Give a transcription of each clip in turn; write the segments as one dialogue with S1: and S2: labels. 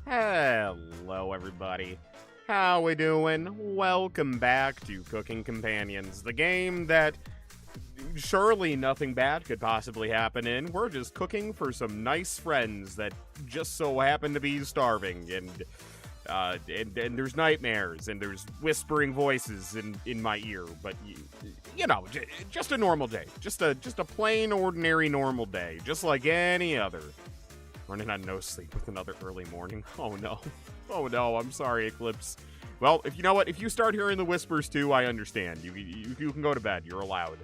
S1: Hello, everybody. How we doing? Welcome back to Cooking Companions, the game that surely nothing bad could possibly happen in. We're just cooking for some nice friends that just so happen to be starving, and there's nightmares, and there's whispering voices in my ear, but you know, just a normal day. Just a plain, ordinary, normal day, just like any other. Running on no sleep with another early morning. Oh no. Oh no, I'm sorry, Eclipse. Well, if you know what, if you start hearing the whispers too, I understand. You can go to bed. You're allowed.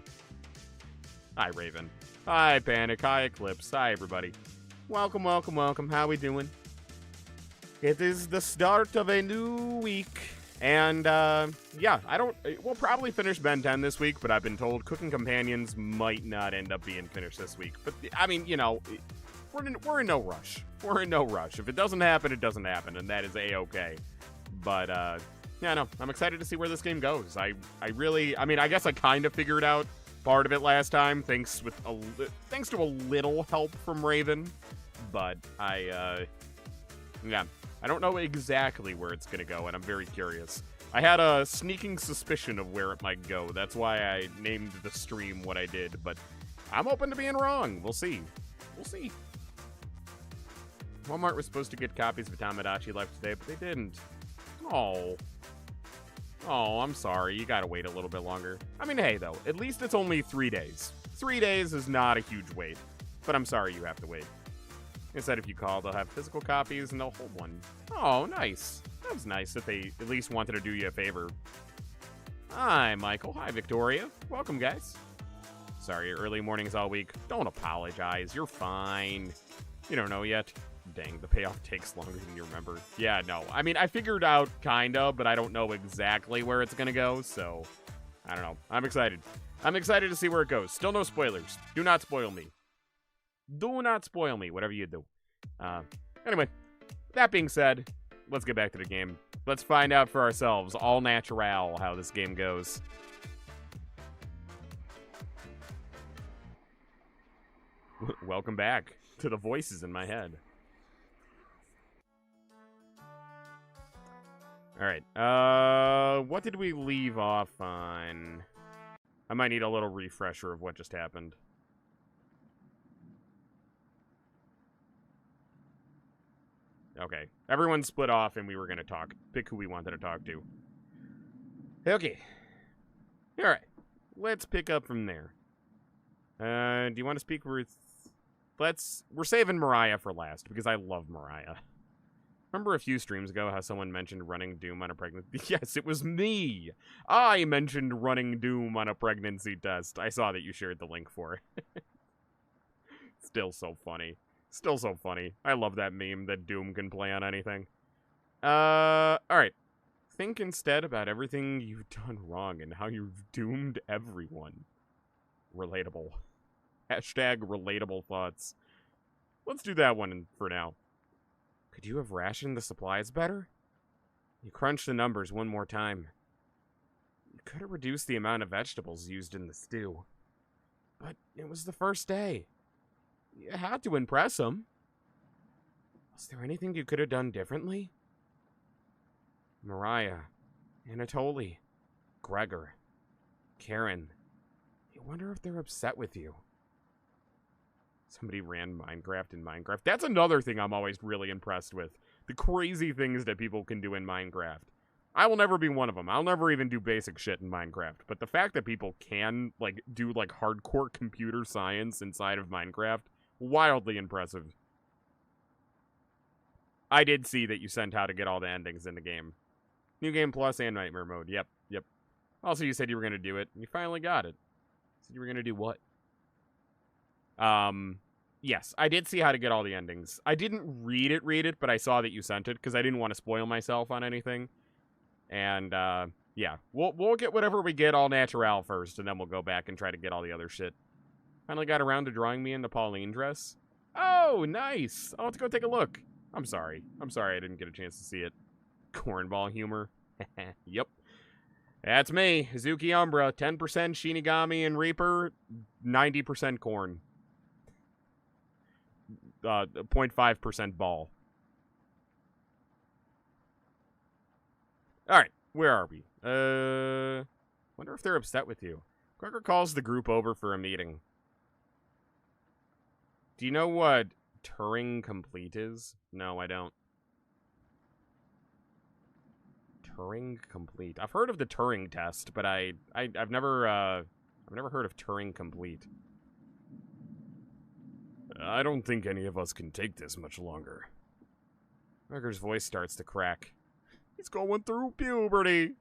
S1: Hi, Raven. Hi, Panic. Hi, Eclipse. Hi, everybody. Welcome, welcome, welcome. How we doing? It is the start of a new week. And, yeah, we'll probably finish Ben 10 this week, but I've been told Cooking Companions might not end up being finished this week. But, I mean, you know, we're in no rush. We're in no rush. If it doesn't happen, it doesn't happen, and that is A-okay. But, yeah, no, I'm excited to see where this game goes. I mean, I guess I kind of figured out part of it last time, thanks to a little help from Raven. But yeah, I don't know exactly where it's gonna go, and I'm very curious. I had a sneaking suspicion of where it might go. That's why I named the stream what I did, but I'm open to being wrong. We'll see. We'll see. Walmart was supposed to get copies of Tamagotchi Life today, but they didn't. Oh. Oh, I'm sorry. You gotta wait a little bit longer. I mean, hey, though. At least it's only 3 days. 3 days is not a huge wait. But I'm sorry you have to wait. Instead, if you call, they'll have physical copies and they'll hold one. Oh, nice. That was nice that they at least wanted to do you a favor. Hi, Michael. Hi, Victoria. Welcome, guys. Sorry, early mornings all week. Don't apologize. You're fine. You don't know yet? Dang, the payoff takes longer than you remember. Yeah, no. I mean, I figured out kinda, but I don't know exactly where it's gonna go, so I don't know. I'm excited. I'm excited to see where it goes. Still no spoilers. Do not spoil me. Do not spoil me, whatever you do. Anyway, that being said, let's get back to the game. Let's find out for ourselves, all natural, how this game goes. Welcome back to the voices in my head. Alright, what did we leave off on? I might need a little refresher of what just happened. Okay, everyone split off and we were gonna talk. Pick who we wanted to talk to. Okay. Alright, let's pick up from there. Do you want to speak with... We're saving Mariah for last, because I love Mariah. Remember a few streams ago how someone mentioned running Doom on a pregnancy... Yes, it was me! I mentioned running Doom on a pregnancy test. I saw that you shared the link for it. Still so funny. Still so funny. I love that meme that Doom can play on anything. Alright. Think instead about everything you've done wrong and how you've doomed everyone. Relatable. Hashtag relatable thoughts. Let's do that one for now. Could you have rationed the supplies better? You crunched the numbers one more time. You could have reduced the amount of vegetables used in the stew. But it was the first day. You had to impress him. Was there anything you could have done differently? Mariah, Anatoly, Gregor, Karen. I wonder if they're upset with you. Somebody ran Minecraft in Minecraft. That's another thing I'm always really impressed with. The crazy things that people can do in Minecraft. I will never be one of them. I'll never even do basic shit in Minecraft. But the fact that people can, like, do, like, hardcore computer science inside of Minecraft, wildly impressive. I did see that you sent how to get all the endings in the game. New Game Plus and Nightmare Mode. Yep, yep. Also, you said you were going to do it. And you finally got it. Said you were going to do what? Yes, I did see how to get all the endings. I didn't read it, but I saw that you sent it, because I didn't want to spoil myself on anything. And, yeah. We'll get whatever we get all natural first, and then we'll go back and try to get all the other shit. Finally got around to drawing me in the Pauline dress. Oh, nice! I'll have to go take a look. I'm sorry. I'm sorry I didn't get a chance to see it. Cornball humor. Yep. That's me, Izuki Umbra. 10% Shinigami and Reaper, 90% corn. 0.5% ball. Alright, where are we? Wonder if they're upset with you. Gregor calls the group over for a meeting. Do you know what Turing complete is? No, I don't. Turing complete. I've heard of the Turing test, but I've never heard of Turing complete. I don't think any of us can take this much longer. Gregor's voice starts to crack. He's going through puberty.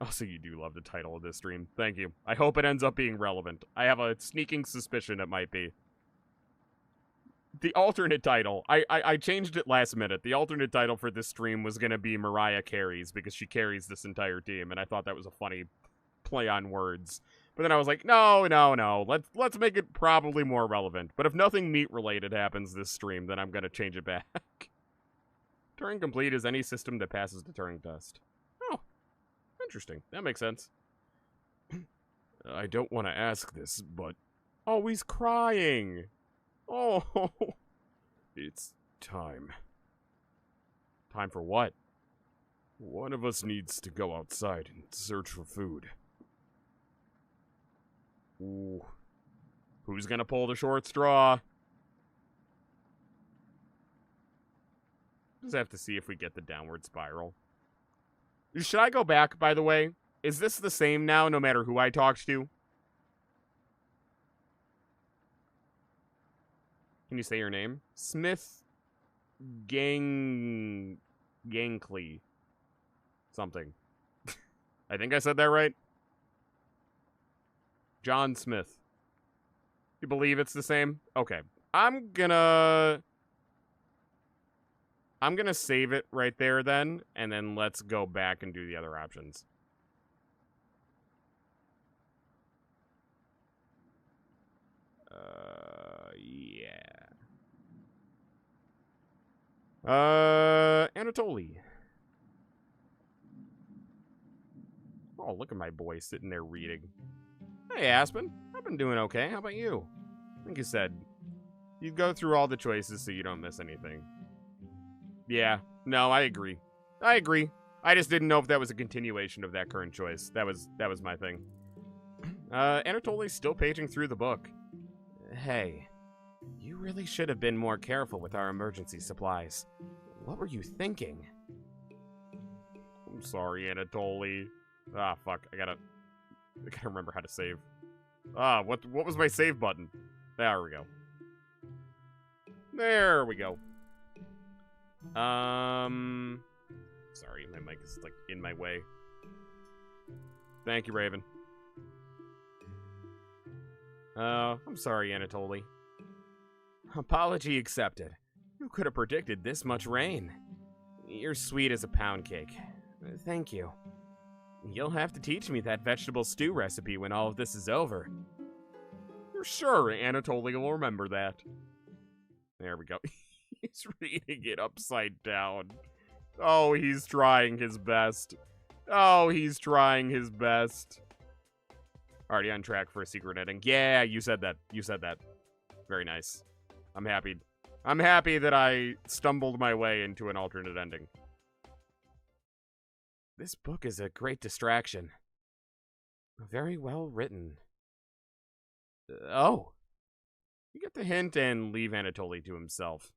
S1: Also, you do love the title of this stream. Thank you. I hope it ends up being relevant. I have a sneaking suspicion it might be. The alternate title, I changed it last minute. The alternate title for this stream was going to be Mariah Carries, because she carries this entire team, and I thought that was a funny play on words. But then I was like, no. Let's make it probably more relevant. But if nothing meat-related happens this stream, then I'm going to change it back. Turing complete is any system that passes the Turing test. Oh, interesting. That makes sense. I don't want to ask this, but... Oh, he's crying! Oh, it's time. Time for what? One of us needs to go outside and search for food. Ooh. Who's gonna pull the short straw? Just have to see if we get the downward spiral. Should I go back, by the way? Is this the same now, no matter who I talked to? Can you say your name? Smith Gankley. Something. I think I said that right. John Smith. You believe it's the same? Okay. I'm gonna save it right there then, and then let's go back and do the other options. Yeah. Anatoly. Oh, look at my boy sitting there reading. Hey, Aspen. I've been doing okay. How about you? I think you said you'd go through all the choices so you don't miss anything. Yeah. No, I agree. I just didn't know if that was a continuation of that current choice. That was my thing. Anatoly's still paging through the book. Hey, you really should have been more careful with our emergency supplies. What were you thinking? I'm sorry, Anatoly. Ah, fuck. I gotta remember how to save. Ah, what was my save button? There we go. There we go. Sorry, my mic is, like, in my way. Thank you, Raven. I'm sorry, Anatoly. Apology accepted. Who could have predicted this much rain? You're sweet as a pound cake. Thank you. You'll have to teach me that vegetable stew recipe when all of this is over. You're sure Anatoly will remember that. There we go. He's reading it upside down. Oh, he's trying his best. Oh, he's trying his best. Already on track for a secret ending. Yeah, you said that. You said that. Very nice. I'm happy. I'm happy that I stumbled my way into an alternate ending. This book is a great distraction. Very well written. Oh. You get the hint and leave Anatoly to himself.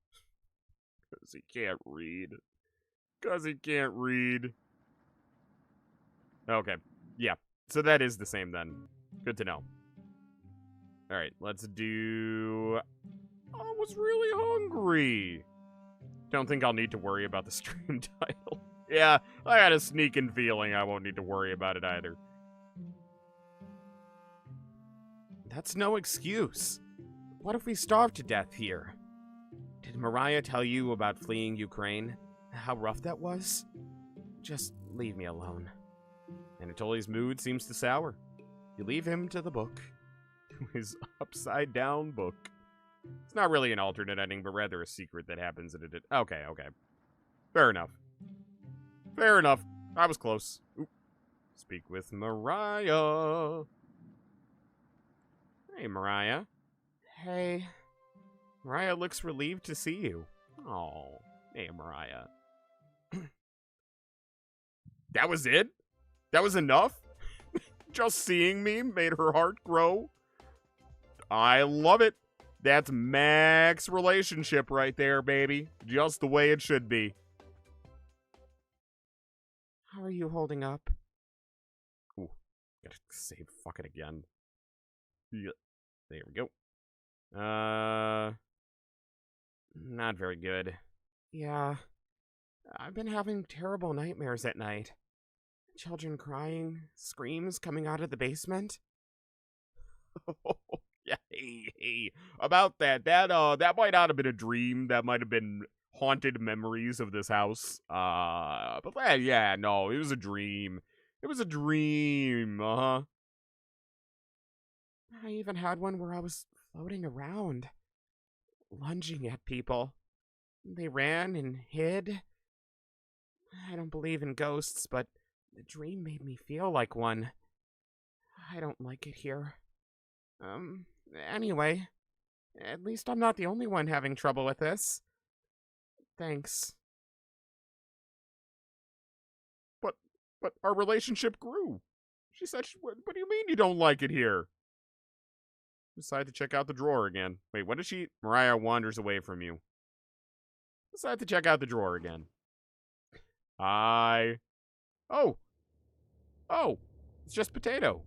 S1: Because he can't read. Because he can't read. Okay. Yeah. So that is the same then. Good to know. Alright, let's do... I was really hungry. Don't think I'll need to worry about the stream title. Yeah, I had a sneaking feeling I won't need to worry about it either. That's no excuse. What if we starve to death here? Did Mariah tell you about fleeing Ukraine? How rough that was? Just leave me alone. Anatoly's mood seems to sour. You leave him to the book. To his upside-down book. It's not really an alternate ending, but rather a secret that happens in it. Okay. Fair enough. Fair enough. I was close. Oop. Speak with Mariah. Hey, Mariah. Hey. Mariah looks relieved to see you. Oh. Hey, Mariah. That was it? That was enough? Just seeing me made her heart grow? I love it. That's max relationship right there, baby. Just the way it should be. How are you holding up? Ooh, gotta save fucking again. Yeah, there we go. Not very good. Yeah, I've been having terrible nightmares at night. Children crying, screams coming out of the basement. Yeah, hey, about that. That might not have been a dream. That might have been haunted memories of this house. But yeah, no, it was a dream. It was a dream. I even had one where I was floating around, lunging at people. They ran and hid. I don't believe in ghosts, but the dream made me feel like one. I don't like it here. Anyway, at least I'm not the only one having trouble with this. Thanks. But our relationship grew. She said, what do you mean you don't like it here? Decide to check out the drawer again. Wait, what is she? Mariah wanders away from you. Decide to check out the drawer again. Oh, it's just Potato.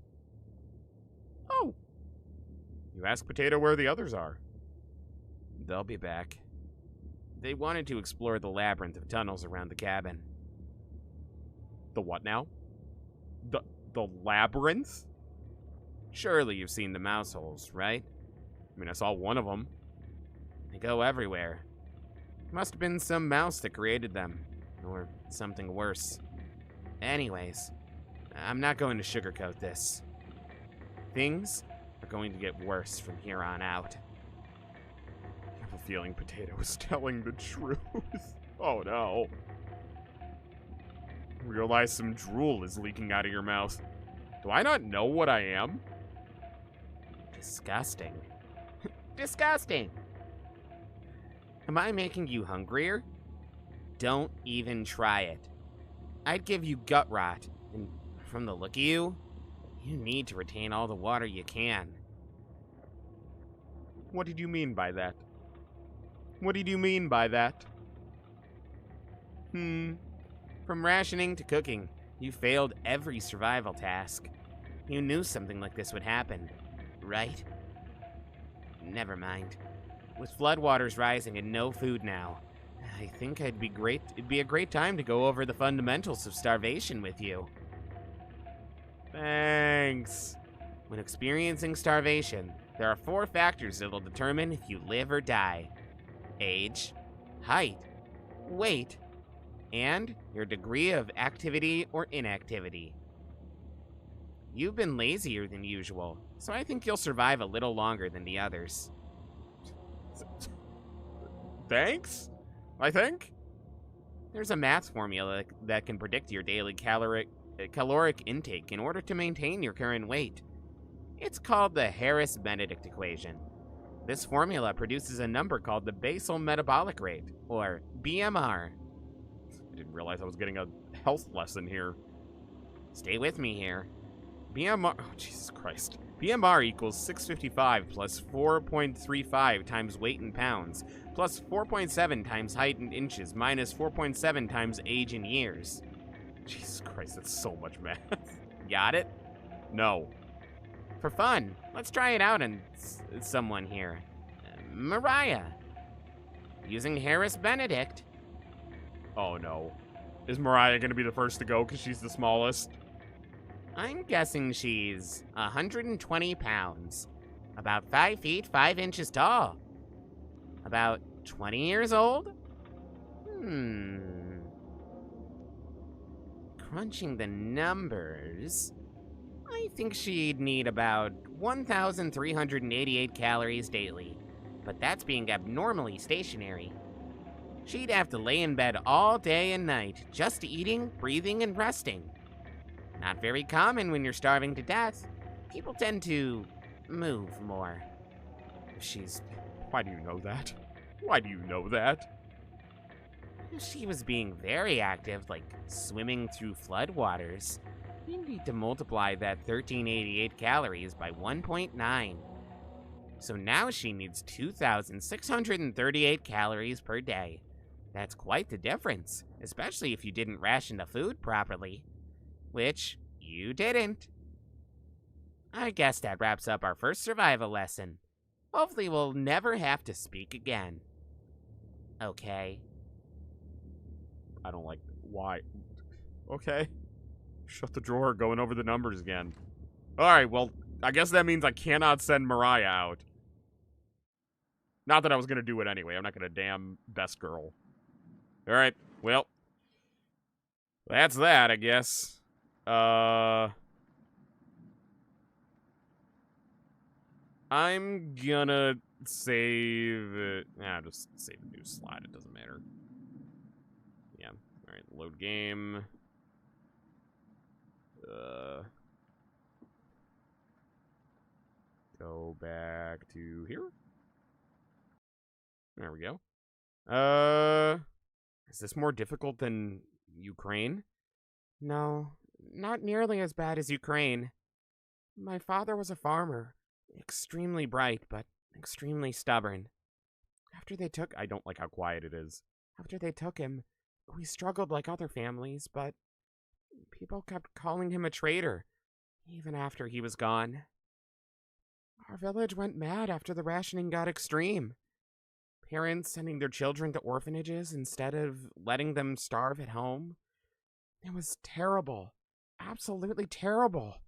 S1: Oh. You ask Potato where the others are. They'll be back. They wanted to explore the labyrinth of tunnels around the cabin. The what now? The labyrinth? Surely you've seen the mouse holes, right? I mean, I saw one of them. They go everywhere. Must have been some mouse that created them. Or something worse. Anyways, I'm not going to sugarcoat this. Things are going to get worse from here on out. I have a feeling Potato is telling the truth. Oh no. Realize some drool is leaking out of your mouth. Do I not know what I am? Disgusting. Disgusting! Am I making you hungrier? Don't even try it. I'd give you gut rot, and from the look of you, you need to retain all the water you can. What did you mean by that? What did you mean by that? From rationing to cooking, you failed every survival task. You knew something like this would happen, right? Never mind. With floodwaters rising and no food now, I think it'd be a great time to go over the fundamentals of starvation with you. Thanks. When experiencing starvation, there are 4 factors that'll determine if you live or die. Age, height, weight, and your degree of activity or inactivity. You've been lazier than usual, so I think you'll survive a little longer than the others. Thanks? I think? There's a math formula that can predict your daily caloric intake in order to maintain your current weight. It's called the Harris-Benedict equation. This formula produces a number called the basal metabolic rate, or BMR. I didn't realize I was getting a health lesson here. Stay with me here. BMR, oh Jesus Christ. BMR equals 655 plus 4.35 times weight in pounds, plus 4.7 times height in inches, minus 4.7 times age in years. Jesus Christ, that's so much math. Got it? No. For fun, let's try it out on someone here. Mariah. Using Harris-Benedict. Oh no. Is Mariah gonna be the first to go because she's the smallest? I'm guessing she's 120 pounds. About 5 feet, 5 inches tall. About 20 years old? Crunching the numbers, I think she'd need about 1,388 calories daily, but that's being abnormally stationary. She'd have to lay in bed all day and night, just eating, breathing, and resting. Not very common when you're starving to death. People tend to move more.
S2: Why do you know that? Why do you know that? If she was being very active, like swimming through floodwaters, you need to multiply that 1388 calories by 1.9. So now she needs 2,638 calories per day. That's quite the difference, especially if you didn't ration the food properly. Which, you didn't. I guess that wraps up our first survival lesson. Hopefully we'll never have to speak again. Okay.
S1: I don't like... Why? Okay. Shut the drawer, going over the numbers again. Alright, well, I guess that means I cannot send Mariah out. Not that I was gonna do it anyway. I'm not gonna damn best girl. Alright, well. That's that, I guess. I'm gonna save it. Nah, just save a new slide. It doesn't matter. Yeah. Alright, load game. Go back to here. There we go. Is this more difficult than Ukraine?
S2: No, not nearly as bad as Ukraine. My father was a farmer, extremely bright, but extremely stubborn.
S1: I don't like how quiet it is.
S2: After they took him, we struggled like other families, but people kept calling him a traitor, even after he was gone. Our village went mad after the rationing got extreme. Parents sending their children to orphanages instead of letting them starve at home. It was terrible. Absolutely terrible.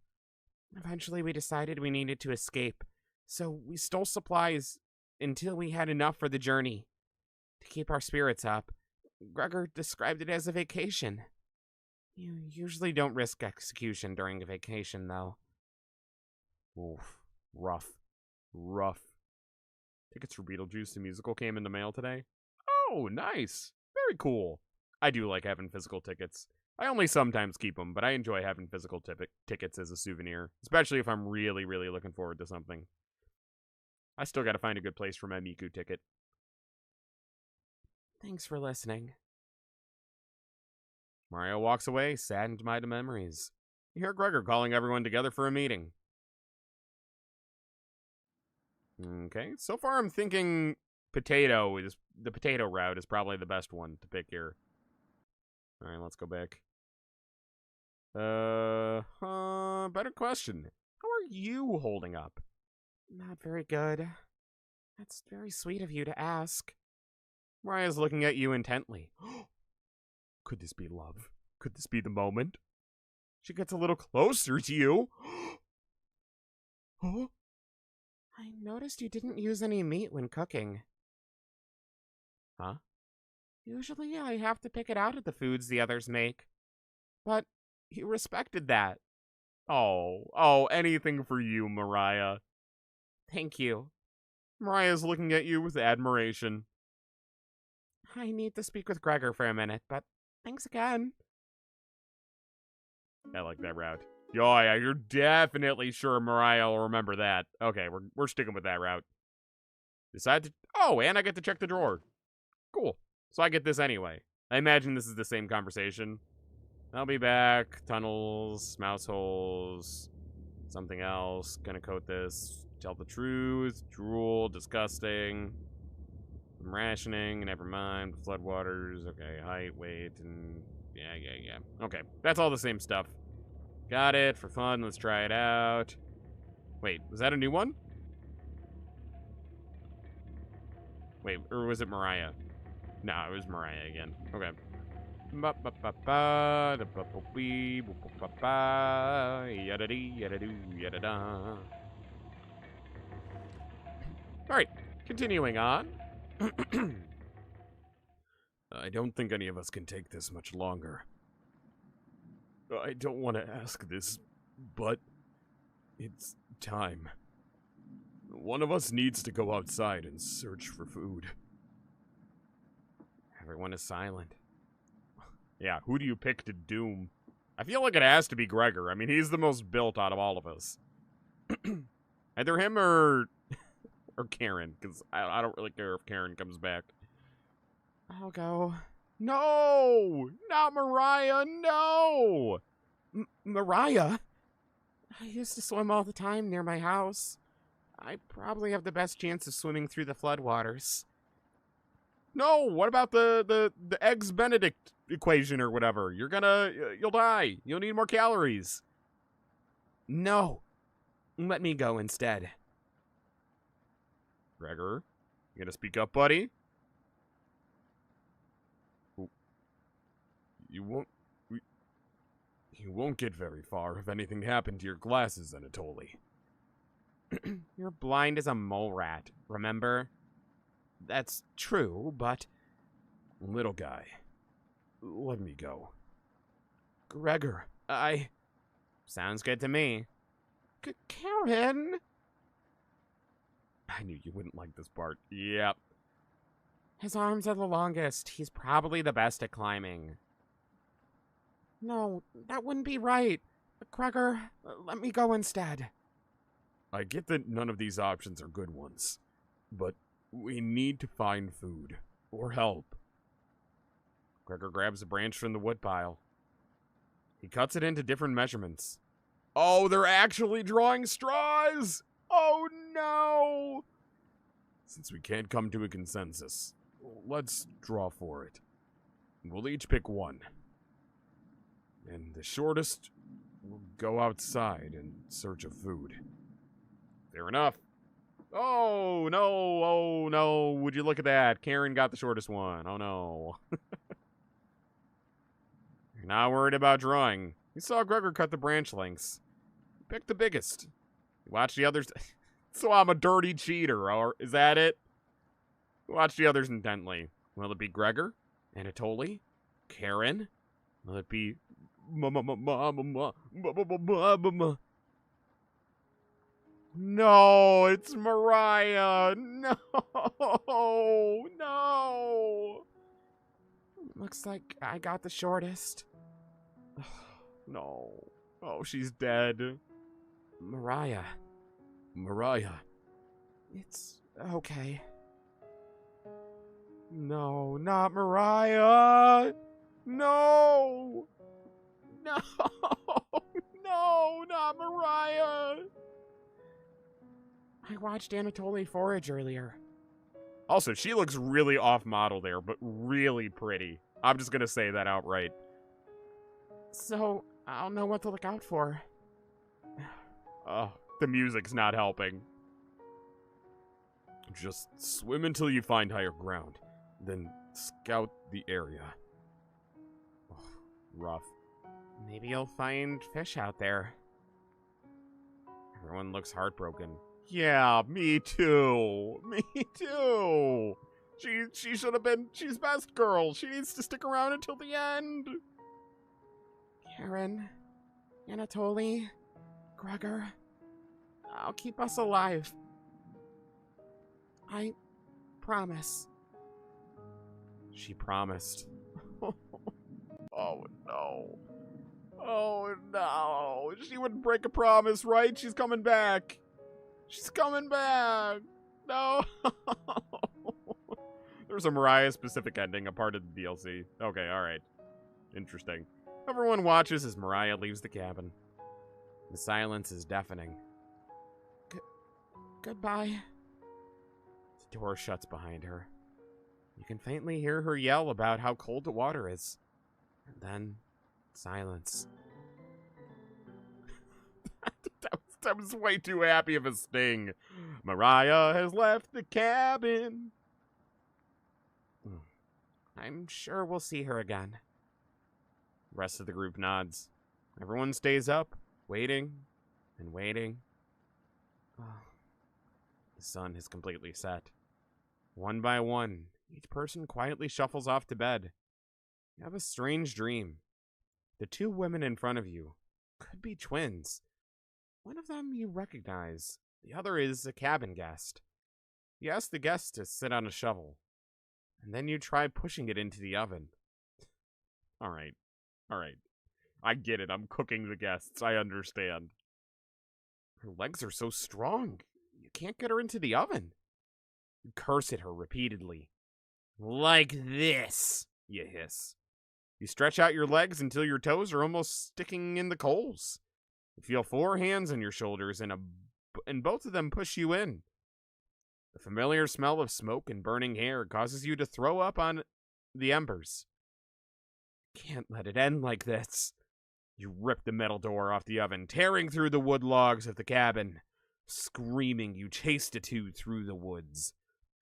S2: Eventually, we decided we needed to escape, so we stole supplies until we had enough for the journey. To keep our spirits up, Gregor described it as a vacation. You usually don't risk execution during a vacation, though.
S1: Oof. Rough. Rough. Tickets for Beetlejuice the musical came in the mail today. Oh, nice. Very cool. I do like having physical tickets. I only sometimes keep them, but I enjoy having physical tickets as a souvenir, especially if I'm really, really looking forward to something. I still gotta find a good place for my Miku ticket.
S2: Thanks for listening.
S1: Mario walks away, saddened by the memories. You hear Gregor calling everyone together for a meeting. Okay, so far I'm thinking the potato route is probably the best one to pick here. Alright, let's go back. Better question. How are you holding up?
S2: Not very good. That's very sweet of you to ask.
S1: Mariah's looking at you intently. Could this be love? Could this be the moment? She gets a little closer to you. Huh?
S2: I noticed you didn't use any meat when cooking.
S1: Huh?
S2: Usually I have to pick it out of the foods the others make. But you respected that.
S1: Oh, anything for you, Mariah.
S2: Thank you.
S1: Mariah's looking at you with admiration.
S2: I need to speak with Gregor for a minute, but thanks again.
S1: I like that route. Oh, yeah, you're definitely sure Mariah will remember that. Okay, we're sticking with that route. Oh, and I get to check the drawer. Cool. So I get this anyway. I imagine this is the same conversation. I'll be back. Tunnels, mouse holes, something else. Gonna coat this. Tell the truth. Drool. Disgusting. Some rationing. Never mind. Floodwaters. Okay, height, weight, and yeah. Okay, that's all the same stuff. Got it. For fun, let's try it out. Wait, was that a new one? Wait, or was it Mariah? No, it was Mariah again. Okay. Alright, continuing on. I don't think any of us can take this much longer. I don't want to ask this, but it's time. One of us needs to go outside and search for food.
S2: Everyone is silent.
S1: Yeah, who do you pick to doom? I feel like it has to be Gregor. I mean, he's the most built out of all of us. Either him or Karen, because I don't really care if Karen comes back.
S2: I'll go.
S1: No! Not Mariah, no!
S2: Mariah? I used to swim all the time near my house. I probably have the best chance of swimming through the floodwaters.
S1: No, what about the eggs Benedict equation or whatever? You'll die. You'll need more calories.
S2: No. Let me go instead.
S1: Gregor, you gonna speak up, buddy? You won't get very far if anything happened to your glasses, Anatoly.
S2: You're blind as a mole rat, remember? That's true, but...
S1: Little guy, let me go.
S2: Gregor,
S1: Sounds good to me.
S2: Karen!
S1: I knew you wouldn't like this part. Yep.
S2: His arms are the longest. He's probably the best at climbing. No, that wouldn't be right. Gregor, let me go instead.
S1: I get that none of these options are good ones, but we need to find food or help. Gregor grabs a branch from the woodpile. He cuts it into different measurements. Oh, they're actually drawing straws! Oh no! Since we can't come to a consensus, let's draw for it. We'll each pick one. And the shortest will go outside in search of food. Fair enough. Oh no, would you look at that? Karen got the shortest one. Oh no. You're not worried about drawing. You saw Gregor cut the branch lengths. Pick the biggest. Watch the others. So I'm a dirty cheater, or is that it? Watch the others intently. Will it be Gregor? Anatoly? Karen? Will it be... No, it's Mariah. No, no.
S2: Looks like I got the shortest.
S1: No. Oh, she's dead.
S2: Mariah. It's okay.
S1: No, not Mariah. No. No. No, not Mariah.
S2: I watched Anatoly forage earlier.
S1: Also, she looks really off model there, but really pretty. I'm just gonna say that outright.
S2: So, I'll know what to look out for.
S1: Oh, the music's not helping. Just swim until you find higher ground, then scout the area. Oh, rough.
S2: Maybe you'll find fish out there.
S1: Everyone looks heartbroken. Yeah, me too. Me too. She should have been. She's best girl. She needs to stick around until the end.
S2: Karen, Anatoly, Gregor, I'll keep us alive. I promise.
S1: She promised. Oh no. Oh no. She wouldn't break a promise, right? She's coming back. She's coming back. No. There's a Mariah-specific ending, a part of the DLC. Okay, alright. Interesting. Everyone watches as Mariah leaves the cabin. The silence is deafening.
S2: Goodbye.
S1: The door shuts behind her. You can faintly hear her yell about how cold the water is. And then, silence. That was way too happy of a sting. Mariah has left the cabin.
S2: I'm sure we'll see her again.
S1: The rest of the group nods. Everyone stays up, waiting and waiting. Oh. The sun has completely set. One by one, each person quietly shuffles off to bed. You have a strange dream. The two women in front of you could be twins. One of them you recognize. The other is a cabin guest. You ask the guest to sit on a shovel, and then you try pushing it into the oven. Alright. I get it. I'm cooking the guests. I understand. Her legs are so strong. You can't get her into the oven. You curse at her repeatedly. Like this. you hiss. You stretch out your legs until your toes are almost sticking in the coals. You feel 4 hands on your shoulders, and both of them push you in. The familiar smell of smoke and burning hair causes you to throw up on the embers. Can't let it end like this. You rip the metal door off the oven, tearing through the wood logs of the cabin. Screaming, you chase the two through the woods.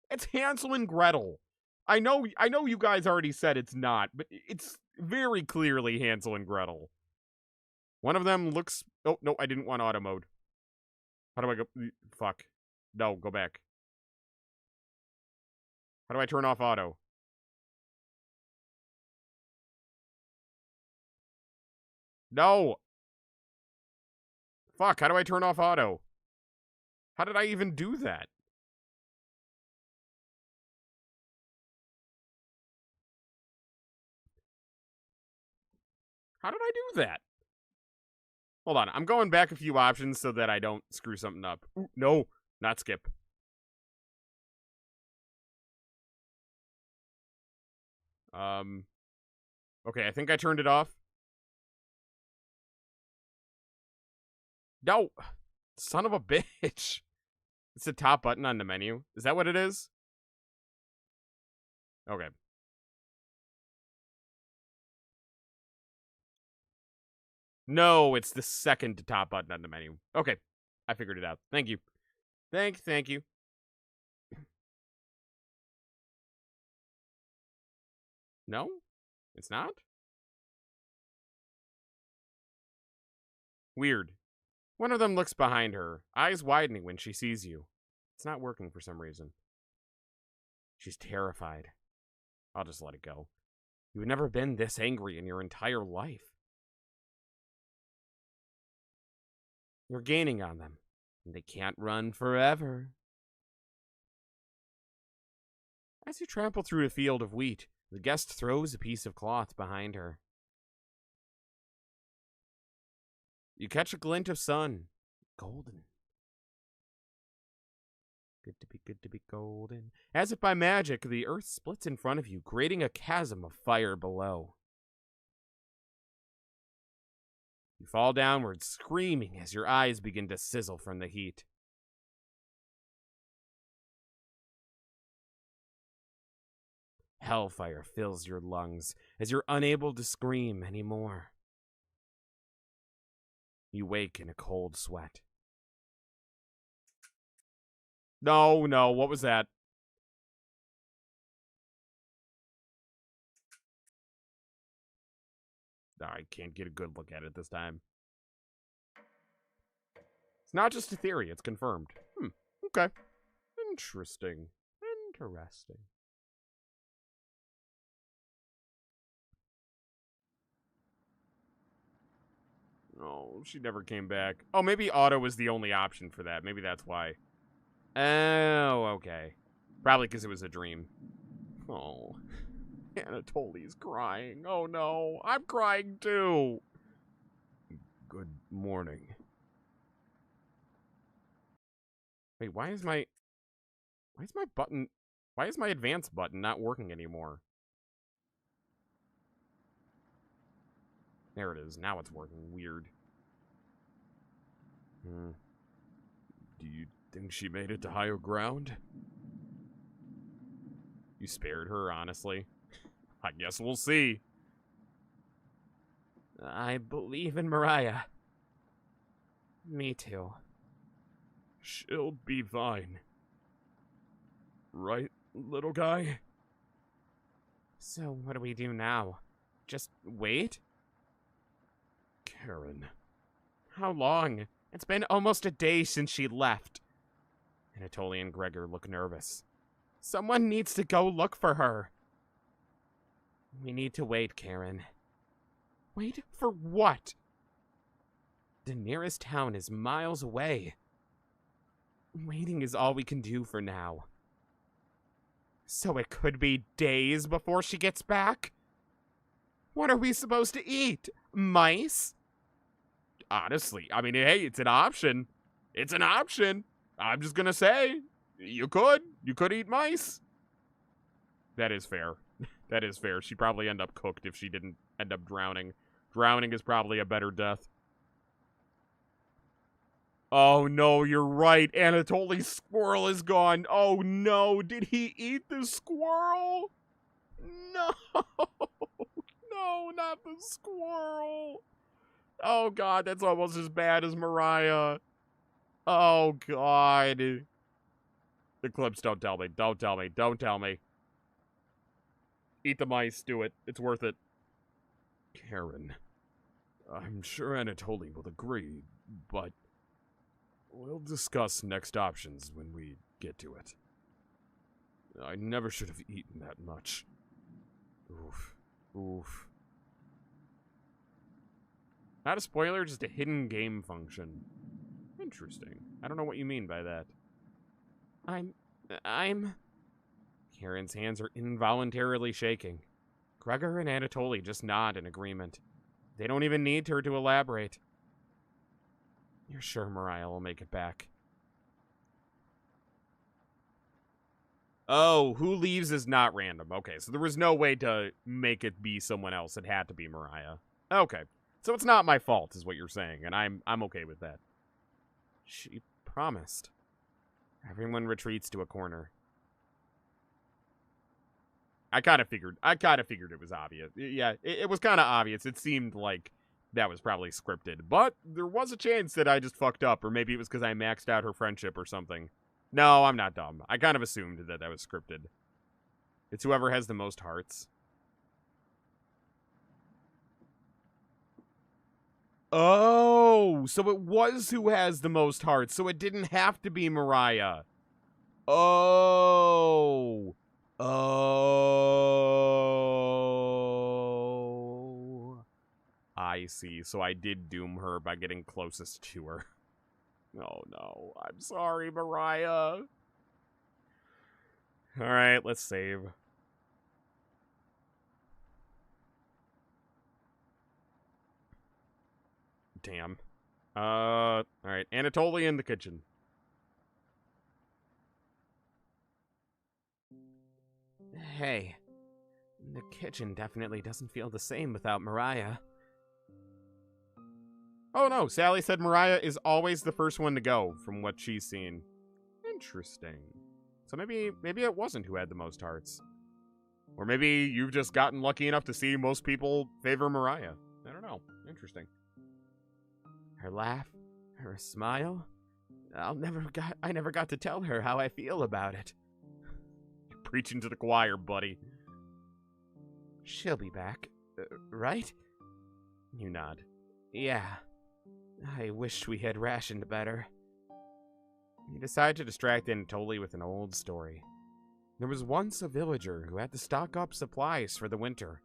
S1: It's Hansel and Gretel. I know you guys already said it's not, but it's very clearly Hansel and Gretel. One of them looks... Oh, no, I didn't want auto mode. How do I go... Fuck. No, go back. How do I turn off auto? No! Fuck, how do I turn off auto? How did I even do that? How did I do that? Hold on, I'm going back a few options so that I don't screw something up. Ooh, no, not skip. Okay, I think I turned it off. No! Son of a bitch. It's the top button on the menu. Is that what it is? Okay. No, it's the second top button on the menu. Okay, I figured it out. Thank you. Thank you. No? It's not? Weird. One of them looks behind her, eyes widening when she sees you. It's not working for some reason. She's terrified. I'll just let it go. You've never been this angry in your entire life. You're gaining on them, and they can't run forever. As you trample through a field of wheat, the guest throws a piece of cloth behind her. You catch a glint of sun. Golden. Good to be golden. As if by magic, the earth splits in front of you, creating a chasm of fire below. You fall downward, screaming as your eyes begin to sizzle from the heat. Hellfire fills your lungs as you're unable to scream anymore. You wake in a cold sweat. No, what was that? I can't get a good look at it this time. It's not just a theory, it's confirmed. Okay. Interesting. Oh, she never came back. Oh, maybe auto was the only option for that. Maybe that's why. Oh, okay. Probably because it was a dream. Oh, Anatoly's crying. Oh no, I'm crying too. Good morning. Wait, why is my advance button not working anymore? There it is. Now it's working. Weird. Do you think she made it to higher ground? You spared her, honestly. I guess we'll see. I believe in Mariah. Me too. She'll be fine. Right, little guy? So what do we do now? Just wait? Karen. How long? It's been almost a day since she left. Anatoly and Gregor look nervous. Someone needs to go look for her. We need to wait, Karen. Wait for what? The nearest town is miles away. Waiting is all we can do for now. So it could be days before she gets back? What are we supposed to eat? Mice? Honestly, I mean, hey, it's an option. It's an option. I'm just gonna say, you could eat mice. That is fair. That is fair. She'd probably end up cooked if she didn't end up drowning. Drowning is probably a better death. Oh, no, you're right. Anatoly's squirrel is gone. Oh, no. Did he eat the squirrel? No. No, not the squirrel. Oh, God, that's almost as bad as Mariah. Oh, God. The clips, don't tell me. Don't tell me. Don't tell me. Eat the mice. Do it. It's worth it. Karen, I'm sure Anatoly will agree, but we'll discuss next options when we get to it. I never should have eaten that much. Oof. Oof. Not a spoiler, just a hidden game function. Interesting. I don't know what you mean by that. I'm... Karen's hands are involuntarily shaking. Gregor and Anatoly just nod in agreement. They don't even need her to elaborate. You're sure Mariah will make it back? Oh, who leaves is not random. Okay, so there was no way to make it be someone else. It had to be Mariah. Okay, so it's not my fault, is what you're saying, and I'm okay with that. She promised. Everyone retreats to a corner. I kind of figured it was obvious. Yeah, it was kind of obvious. It seemed like that was probably scripted, but there was a chance that I just fucked up, or maybe it was because I maxed out her friendship or something. No, I'm not dumb. I kind of assumed that was scripted. It's whoever has the most hearts. Oh, so it was who has the most hearts, so it didn't have to be Mariah. Oh. Oh. I see. So I did doom her by getting closest to her. Oh no. I'm sorry, Mariah. Alright, let's save. Damn. Alright. Anatoly in the kitchen. Hey. The kitchen definitely doesn't feel the same without Mariah. Oh no, Sally said Mariah is always the first one to go, from what she's seen. Interesting. So maybe it wasn't who had the most hearts. Or maybe you've just gotten lucky enough to see most people favor Mariah. I don't know. Interesting. Her laugh, her smile. I never got to tell her how I feel about it. You're preaching to the choir, buddy. She'll be back, right? You nod. Yeah. I wish we had rationed better. You decide to distract Anatoly with an old story. There was once a villager who had to stock up supplies for the winter.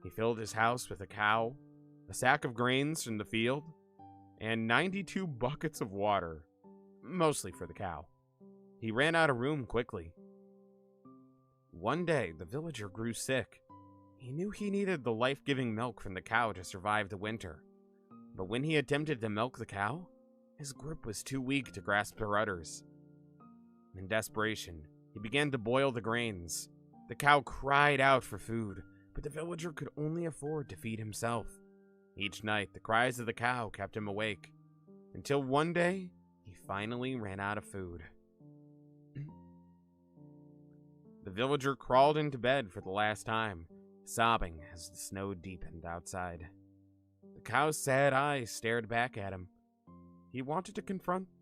S1: He filled his house with a cow, a sack of grains from the field, and 92 buckets of water, mostly for the cow. He ran out of room quickly. One day, the villager grew sick. He knew he needed the life-giving milk from the cow to survive the winter. But when he attempted to milk the cow, his grip was too weak to grasp her udders. In desperation, he began to boil the grains. The cow cried out for food, but the villager could only afford to feed himself. Each night, the cries of the cow kept him awake, until one day, he finally ran out of food. The villager crawled into bed for the last time, sobbing as the snow deepened outside. The cow's sad eyes stared back at him. He wanted to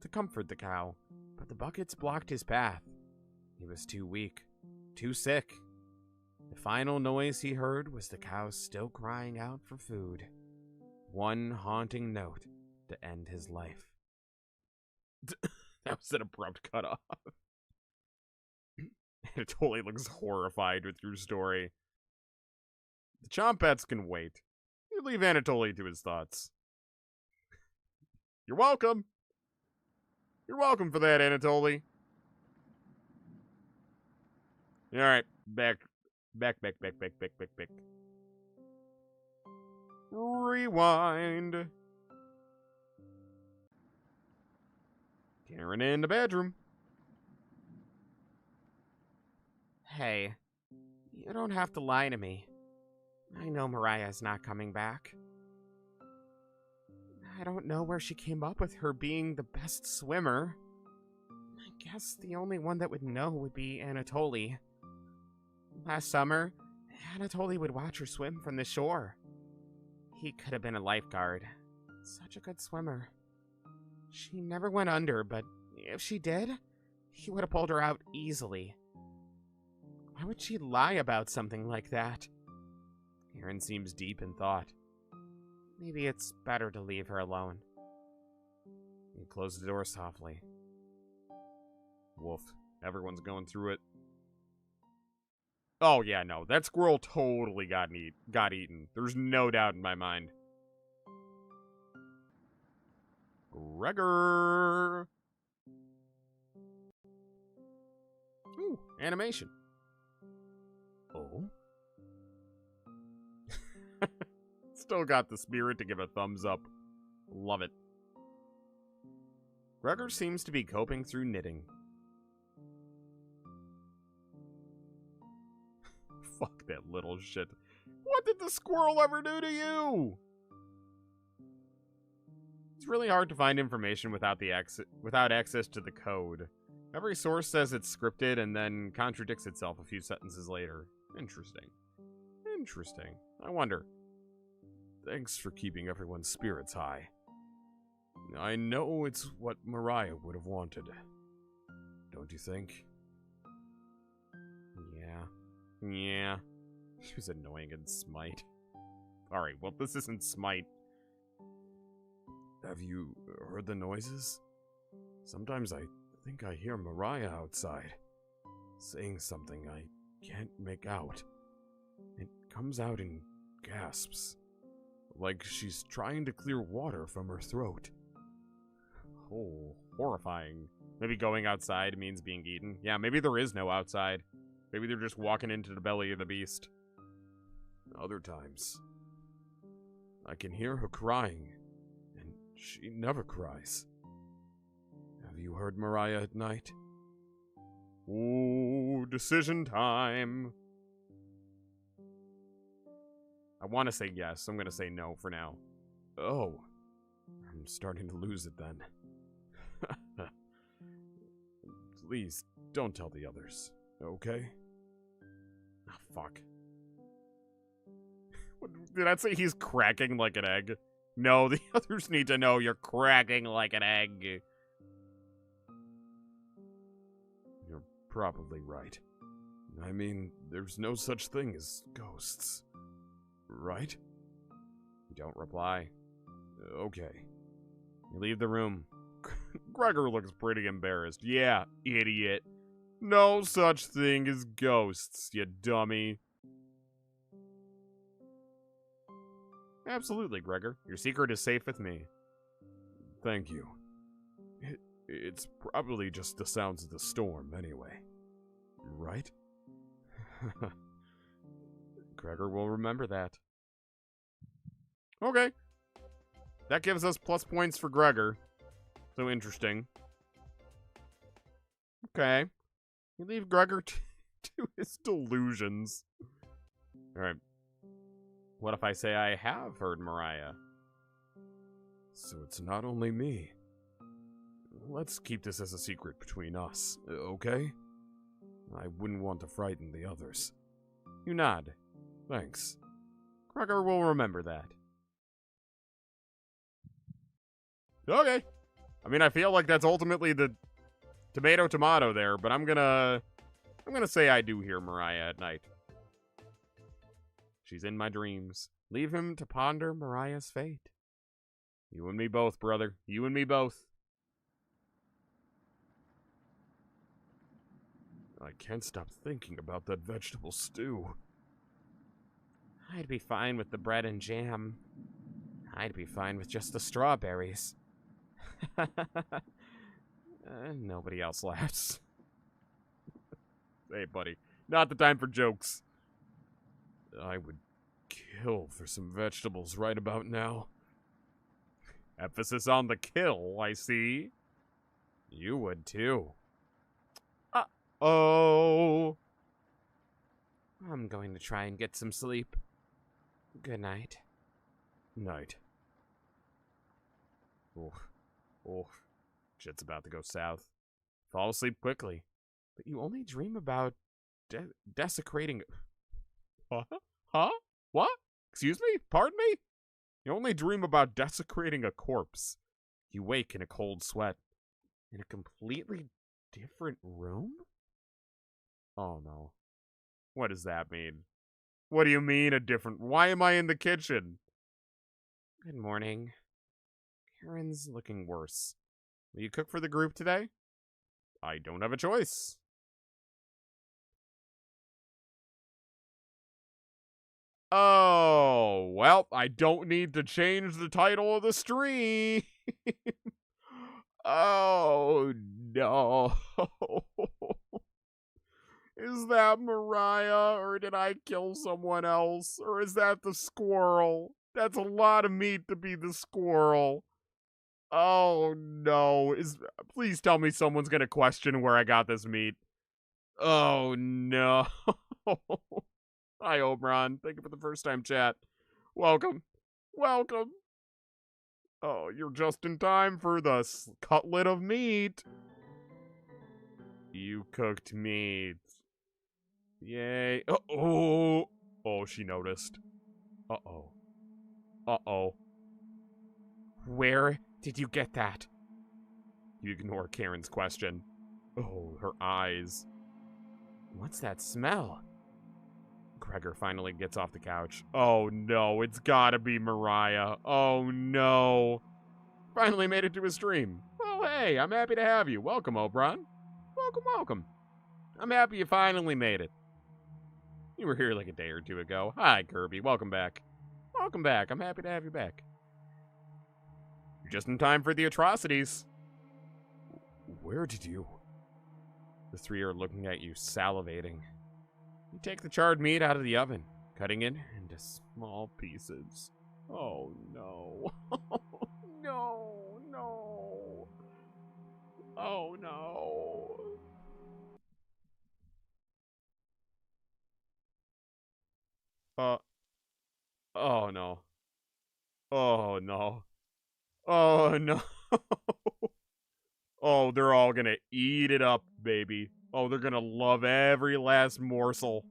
S1: comfort the cow, but the buckets blocked his path. He was too weak, too sick. The final noise he heard was the cow still crying out for food. One haunting note to end his life. That was an abrupt cutoff. It totally looks horrified with your story. The Chompets can wait. You leave Anatoly to his thoughts. You're welcome. You're welcome for that, Anatoly. Alright, back. Rewind. Karen in the bedroom. Hey,
S2: You don't have to lie to me. I know Mariah's not coming back. I don't know where she came up with her being the best swimmer. I guess the only one that would know would be Anatoly. Last summer, Anatoly would watch her swim from the shore. He could have been a lifeguard. Such a good swimmer. She never went under, but if she did, he would have pulled her out easily. Why would she lie about something like that? Aaron seems deep in thought. Maybe it's better to leave her alone. He closed the door softly.
S1: Woof. Everyone's going through it. Oh, yeah, no. That squirrel totally got eaten. There's no doubt in my mind. Gregor! Ooh, animation. Oh? Still got the spirit to give a thumbs up. Love it.
S2: Gregor seems to be coping through knitting.
S1: Fuck that little shit. What did the squirrel ever do to you? It's really hard to find information without access to the code. Every source says it's scripted and then contradicts itself a few sentences later. Interesting. Interesting. I wonder. Thanks for keeping everyone's spirits high. I know it's what Mariah would have wanted. Don't you think? Yeah. He was annoying in Smite. Alright, well, this isn't Smite. Have you heard the noises? Sometimes I think I hear Mariah outside, saying something I can't make out. It comes out in gasps, like she's trying to clear water from her throat. Oh, horrifying. Maybe going outside means being eaten. Yeah, maybe there is no outside. Maybe they're just walking into the belly of the beast. Other times, I can hear her crying, and she never cries. Have you heard Mariah at night? Ooh, decision time. I want to say yes. I'm going to say no for now. Oh, I'm starting to lose it then. Please, don't tell the others, okay? Oh, fuck. Did I say he's cracking like an egg? No, the others need to know you're cracking like an egg. You're probably right. I mean, there's no such thing as ghosts. Right? You don't reply. Okay. You leave the room. Gregor looks pretty embarrassed. Yeah, idiot. No such thing as ghosts, you dummy. Absolutely, Gregor. Your secret is safe with me. Thank you. It's probably just the sounds of the storm, anyway. Right? Gregor will remember that. Okay. That gives us plus points for Gregor. So interesting. Okay. You leave Gregor to his delusions. Alright. What if I say I have heard Mariah? So it's not only me. Let's keep this as a secret between us, okay? I wouldn't want to frighten the others. You nod. Thanks. Gregor will remember that. Okay. I mean, I feel like that's ultimately the tomato there, but I'm gonna say I do hear Mariah at night. She's in my dreams. Leave him to ponder Mariah's fate. You and me both, brother. You and me both. I can't stop thinking about that vegetable stew.
S2: I'd be fine with the bread and jam. I'd be fine with just the strawberries.
S1: Nobody else laughs. Hey, buddy. Not the time for jokes. I would kill for some vegetables right about now. Emphasis on the kill, I see. You would too. Uh-oh.
S2: I'm going to try and get some sleep. Good night.
S1: Night. Oof. Oof. Shit's about to go south. Fall asleep quickly.
S2: But you only dream about desecrating...
S1: Huh? Huh? What? Excuse me? Pardon me? You only dream about desecrating a corpse. You wake in a cold sweat. In a completely different room? Oh no. What does that mean? What do you mean a different... Why am I in the kitchen?
S2: Good morning.
S1: Karen's looking worse. Will you cook for the group today? I don't have a choice. Oh, well, I don't need to change the title of the stream. Oh, no. Is that Mariah, or did I kill someone else? Or is that the squirrel? That's a lot of meat to be the squirrel. Oh, no. Please tell me someone's gonna question where I got this meat. Oh, no. Hi, Oberon. Thank you for the first time chat. Welcome. Welcome. Oh, you're just in time for the cutlet of meat. You cooked meat. Yay. Oh, oh, she noticed. Uh-oh. Uh-oh.
S2: Where did you get that?
S1: You ignore Karen's question. Oh, her eyes.
S2: What's that smell?
S1: Gregor finally gets off the couch. Oh no, it's gotta be Mariah. Oh no. Finally made it to his stream. Oh hey, I'm happy to have you. Welcome, Oberon. Welcome, welcome. I'm happy you finally made it. You were here like a day or two ago. Hi, Kirby. Welcome back. Welcome back. I'm happy to have you back. You're just in time for the atrocities. Where did you? The three are looking at you, salivating. You take the charred meat out of the oven, cutting it into small pieces. Oh no. No, no. Oh no. Oh no. Oh no. Oh no. Oh, they're all gonna eat it up, baby. Oh, they're gonna love every last morsel.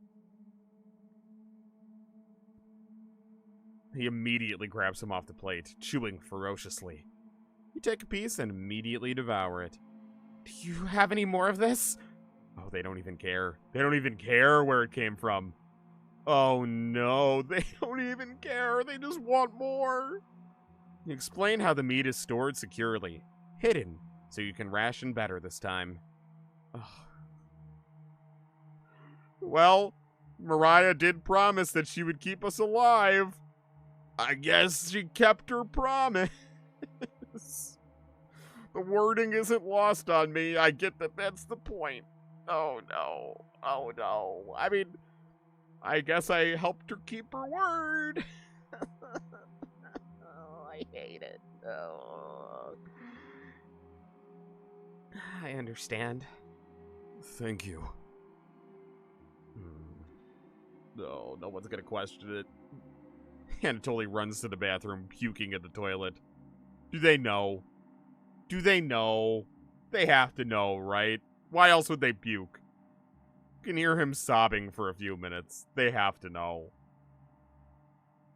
S1: He immediately grabs him off the plate, chewing ferociously. You take a piece and immediately devour it.
S2: Do you have any more of this?
S1: Oh, they don't even care. They don't even care where it came from. Oh no, they don't even care. They just want more. You explain how the meat is stored securely, hidden, so you can ration better this time. Ugh. Well, Mariah did promise that she would keep us alive. I guess she kept her promise. The wording isn't lost on me. I get that that's the point. Oh no. Oh no. I mean, I guess I helped her keep her word. Oh, I hate it. Oh.
S2: I understand.
S1: Thank you. No, no one's gonna question it. Anatoly runs to the bathroom, puking in the toilet. Do they know? Do they know? They have to know, right? Why else would they puke? You can hear him sobbing for a few minutes. They have to know.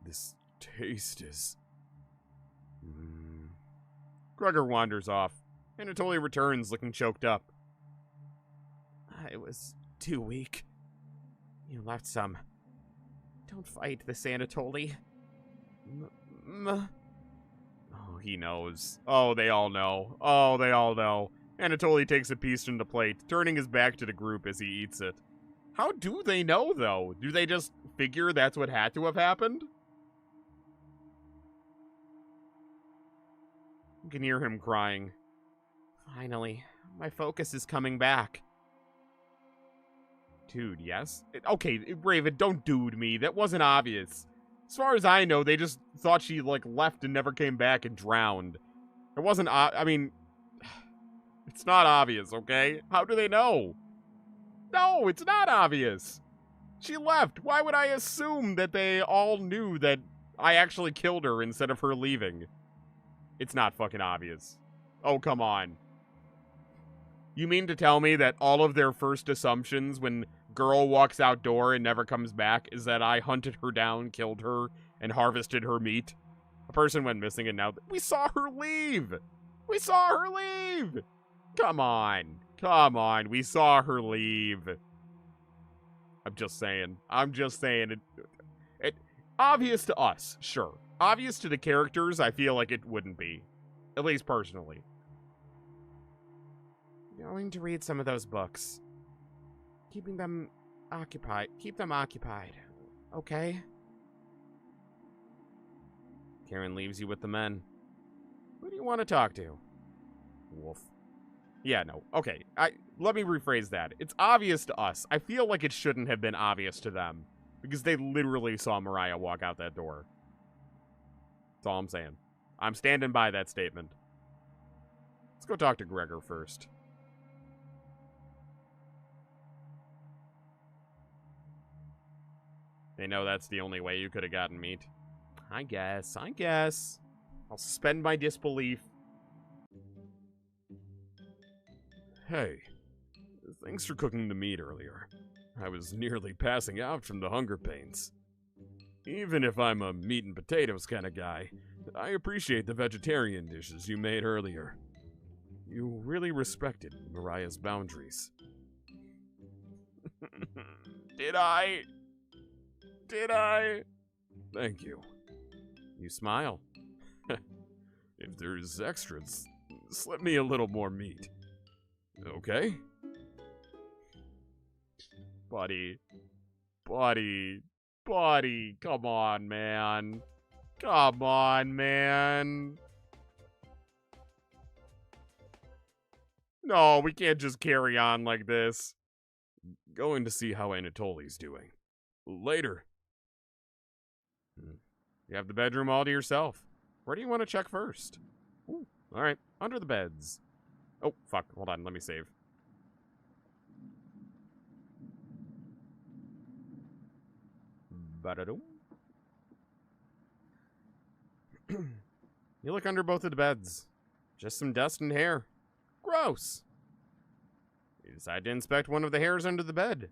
S1: This taste is... Gregor wanders off. Anatoly returns, looking choked up.
S2: I was too weak. You left some. Don't fight this, Anatoly.
S1: Oh, he knows. Oh, they all know. Oh, they all know. Anatoly takes a piece from the plate, turning his back to the group as he eats it. How do they know, though? Do they just figure that's what had to have happened? You can hear him crying.
S2: Finally, my focus is coming back.
S1: Dude, yes? Okay, Raven, don't dude me. That wasn't obvious. As far as I know, they just thought she, left and never came back and drowned. It wasn't, I mean, it's not obvious, okay? How do they know? No, it's not obvious. She left. Why would I assume that they all knew that I actually killed her instead of her leaving? It's not fucking obvious. Oh, come on. You mean to tell me that all of their first assumptions when girl walks outdoor and never comes back is that I hunted her down, killed her, and harvested her meat? A person went missing and now we saw her leave! We saw her leave! Come on. Come on. We saw her leave. I'm just saying. It obvious to us, sure. Obvious to the characters, I feel like it wouldn't be. At least personally.
S2: Going to read some of those books. Keep them occupied. Okay?
S1: Karen leaves you with the men. Who do you want to talk to? Wolf. Yeah, no. Okay. Let me rephrase that. It's obvious to us. I feel like it shouldn't have been obvious to them. Because they literally saw Mariah walk out that door. That's all I'm saying. I'm standing by that statement. Let's go talk to Gregor first. They know that's the only way you could have gotten meat. I guess. I'll suspend my disbelief. Hey, thanks for cooking the meat earlier. I was nearly passing out from the hunger pains. Even if I'm a meat and potatoes kind of guy, I appreciate the vegetarian dishes you made earlier. You really respected Mariah's boundaries. Did I? Thank you. You smile. If there's extras, slip me a little more meat. Okay? Buddy, come on, man. No, we can't just carry on like this. Going to see how Anatoly's doing. Later. You have the bedroom all to yourself. Where do you want to check first? Ooh, all right, under the beds. Oh, fuck. Hold on, let me save. Ba-da-dum. You look under both of the beds. Just some dust and hair. Gross. You decide to inspect one of the hairs under the bed.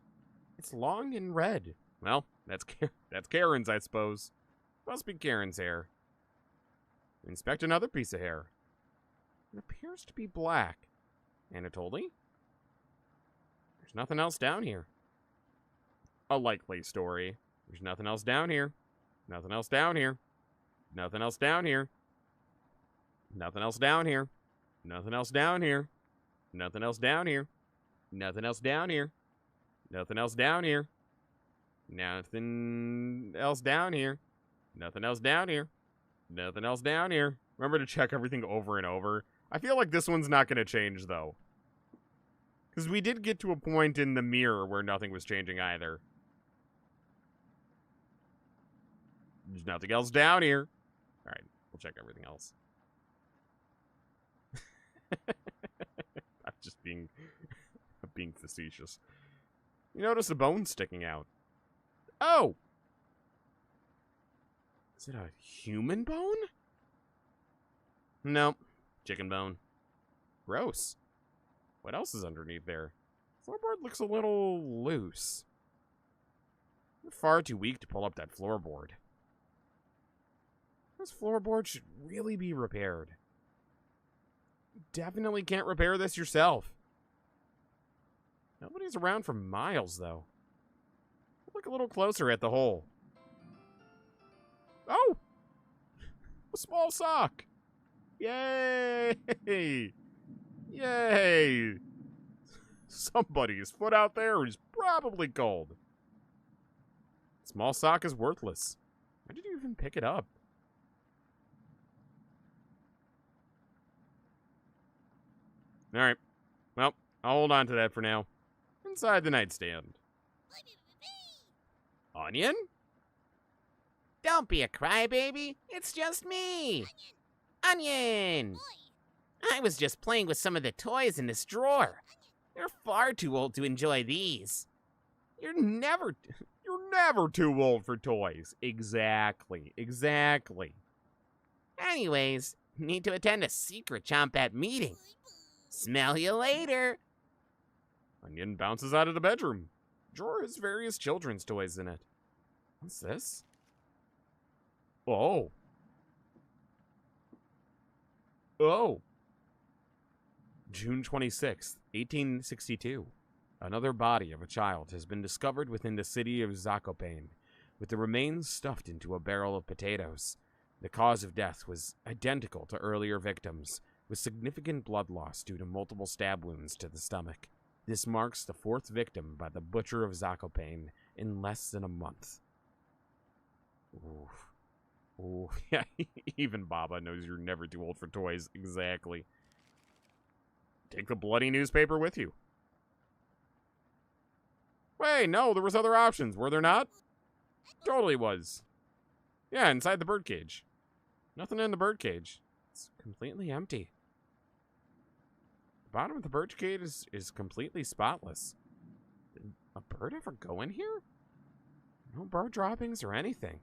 S1: It's long and red. Well, that's Karen's, I suppose. Must be Karen's hair. Inspect another piece of hair. It appears to be black. Anatoly? There's nothing else down here. A likely story. There's nothing else down here. Nothing else down here. Nothing else down here. Nothing else down here. Nothing else down here. Nothing else down here. Nothing else down here. Nothing else down here. Nothing else down here. Nothing else down here. Nothing else down here. Remember to check everything over and over. I feel like this one's not going to change, though. Because we did get to a point in the mirror where nothing was changing either. There's nothing else down here. Alright, we'll check everything else. I'm just being facetious. You notice a bone sticking out. Oh! Is it a human bone? Nope. Chicken bone. Gross. What else is underneath there? Floorboard looks a little loose. You're far too weak to pull up that floorboard. This floorboard should really be repaired. You definitely can't repair this yourself. Nobody's around for miles, though. Look a little closer at the hole. Oh! A small sock! Yay! Yay! Somebody's foot out there is probably cold. Small sock is worthless. Why did you even pick it up? Alright. Well, I'll hold on to that for now. Inside the nightstand. Onion?
S2: Don't be a crybaby. It's just me. Onion! I was just playing with some of the toys in this drawer. You're far too old to enjoy these. You're never...
S1: never too old for toys. Exactly.
S2: Anyways, need to attend a secret Chompat meeting. Smell you later.
S1: Onion bounces out of the bedroom. Drawer has various children's toys in it. What's this? Oh. June 26th, 1862. Another body of a child has been discovered within the city of Zakopane, with the remains stuffed into a barrel of potatoes. The cause of death was identical to earlier victims, with significant blood loss due to multiple stab wounds to the stomach. This marks the fourth victim by the butcher of Zakopane in less than a month. Ooh, yeah, even Baba knows you're never too old for toys. Exactly. Take the bloody newspaper with you. Wait, no, there was other options, were there not? Totally was. Yeah, inside the birdcage. Nothing in the birdcage. It's completely empty. The bottom of the birdcage is completely spotless. Did a bird ever go in here? No bird droppings or anything.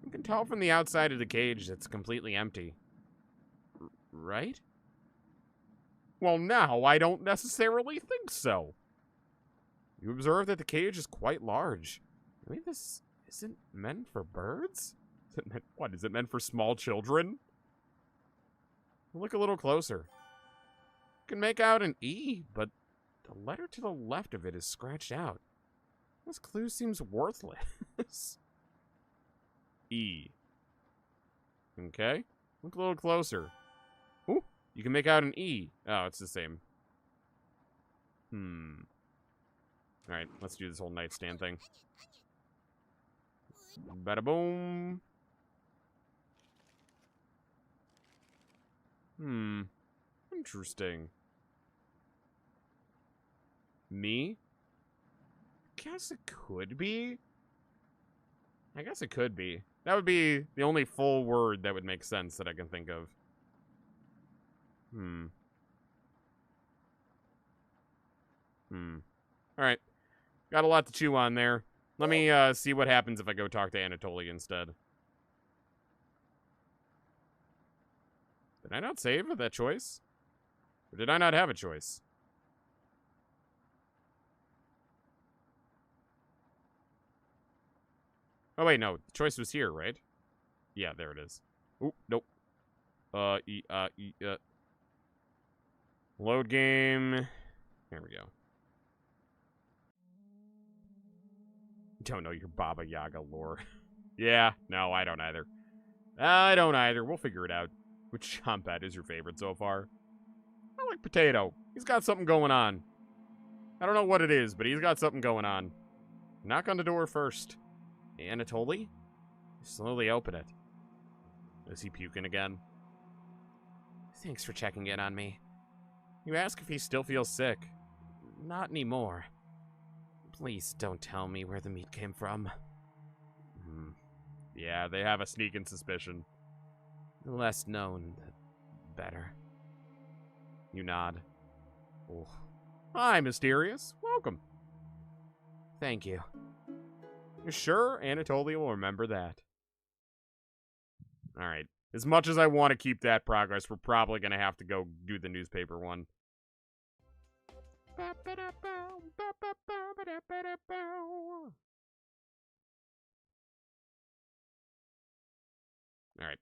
S1: You can tell from the outside of the cage it's completely empty. Right? Well, now I don't necessarily think so. You observe that the cage is quite large. Maybe this isn't meant for birds? Is it meant for small children? Look a little closer. You can make out an E, but the letter to the left of it is scratched out. This clue seems worthless. E. Okay. Look a little closer. Ooh, you can make out an E. Oh, it's the same. Alright, let's do this whole nightstand thing. Bada boom. Interesting. Me? Guess it could be. I guess it could be. That would be the only full word that would make sense that I can think of. Alright. Got a lot to chew on there. Let me see what happens if I go talk to Anatoly instead. Did I not save that choice? Or did I not have a choice? Oh, wait, no. The choice was here, right? Yeah, there it is. Oop, nope. Load game. There we go. Don't know your Baba Yaga lore. Yeah, no, I don't either. I don't either. We'll figure it out. Which Chompat is your favorite so far? I like Potato. He's got something going on. I don't know what it is, but he's got something going on. Knock on the door first. Anatoly? Slowly open it. Is he puking again? Thanks for checking in on me. You ask if he still feels sick. Not anymore. Please don't tell me where the meat came from. Yeah, they have a sneaking suspicion. The less known, the better. You nod. Oh. Hi, Mysterious. Welcome. Thank you. You're sure Anatoly will remember that? Alright. As much as I want to keep that progress, we're probably going to have to go do the newspaper one. Alright.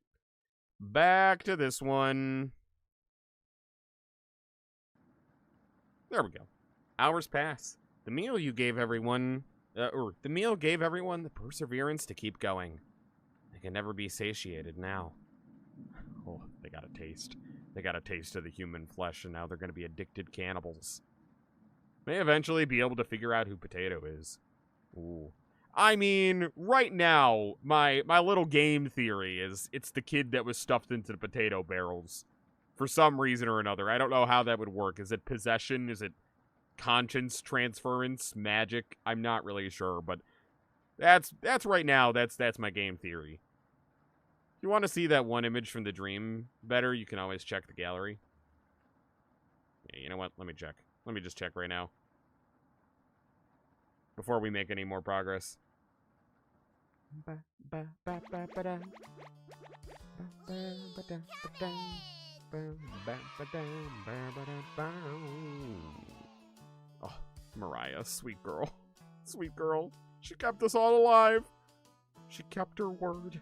S1: Back to this one. There we go. Hours pass. The meal gave everyone the perseverance to keep going. They can never be satiated now. Oh, they got a taste. They got a taste of the human flesh, and now they're going to be addicted cannibals. May eventually be able to figure out who Potato is. Ooh. I mean, right now, my little game theory is it's the kid that was stuffed into the potato barrels. For some reason or another. I don't know how that would work. Is it possession? Is it conscience transference? Magic? I'm not really sure, but that's right now, that's my game theory. If you want to see that one image from the dream better, you can always check the gallery. Yeah, you know what? Let me check. Let me just check right now. before we make any more progress. Oh, Mariah, sweet girl. Sweet girl. She kept us all alive. She kept her word.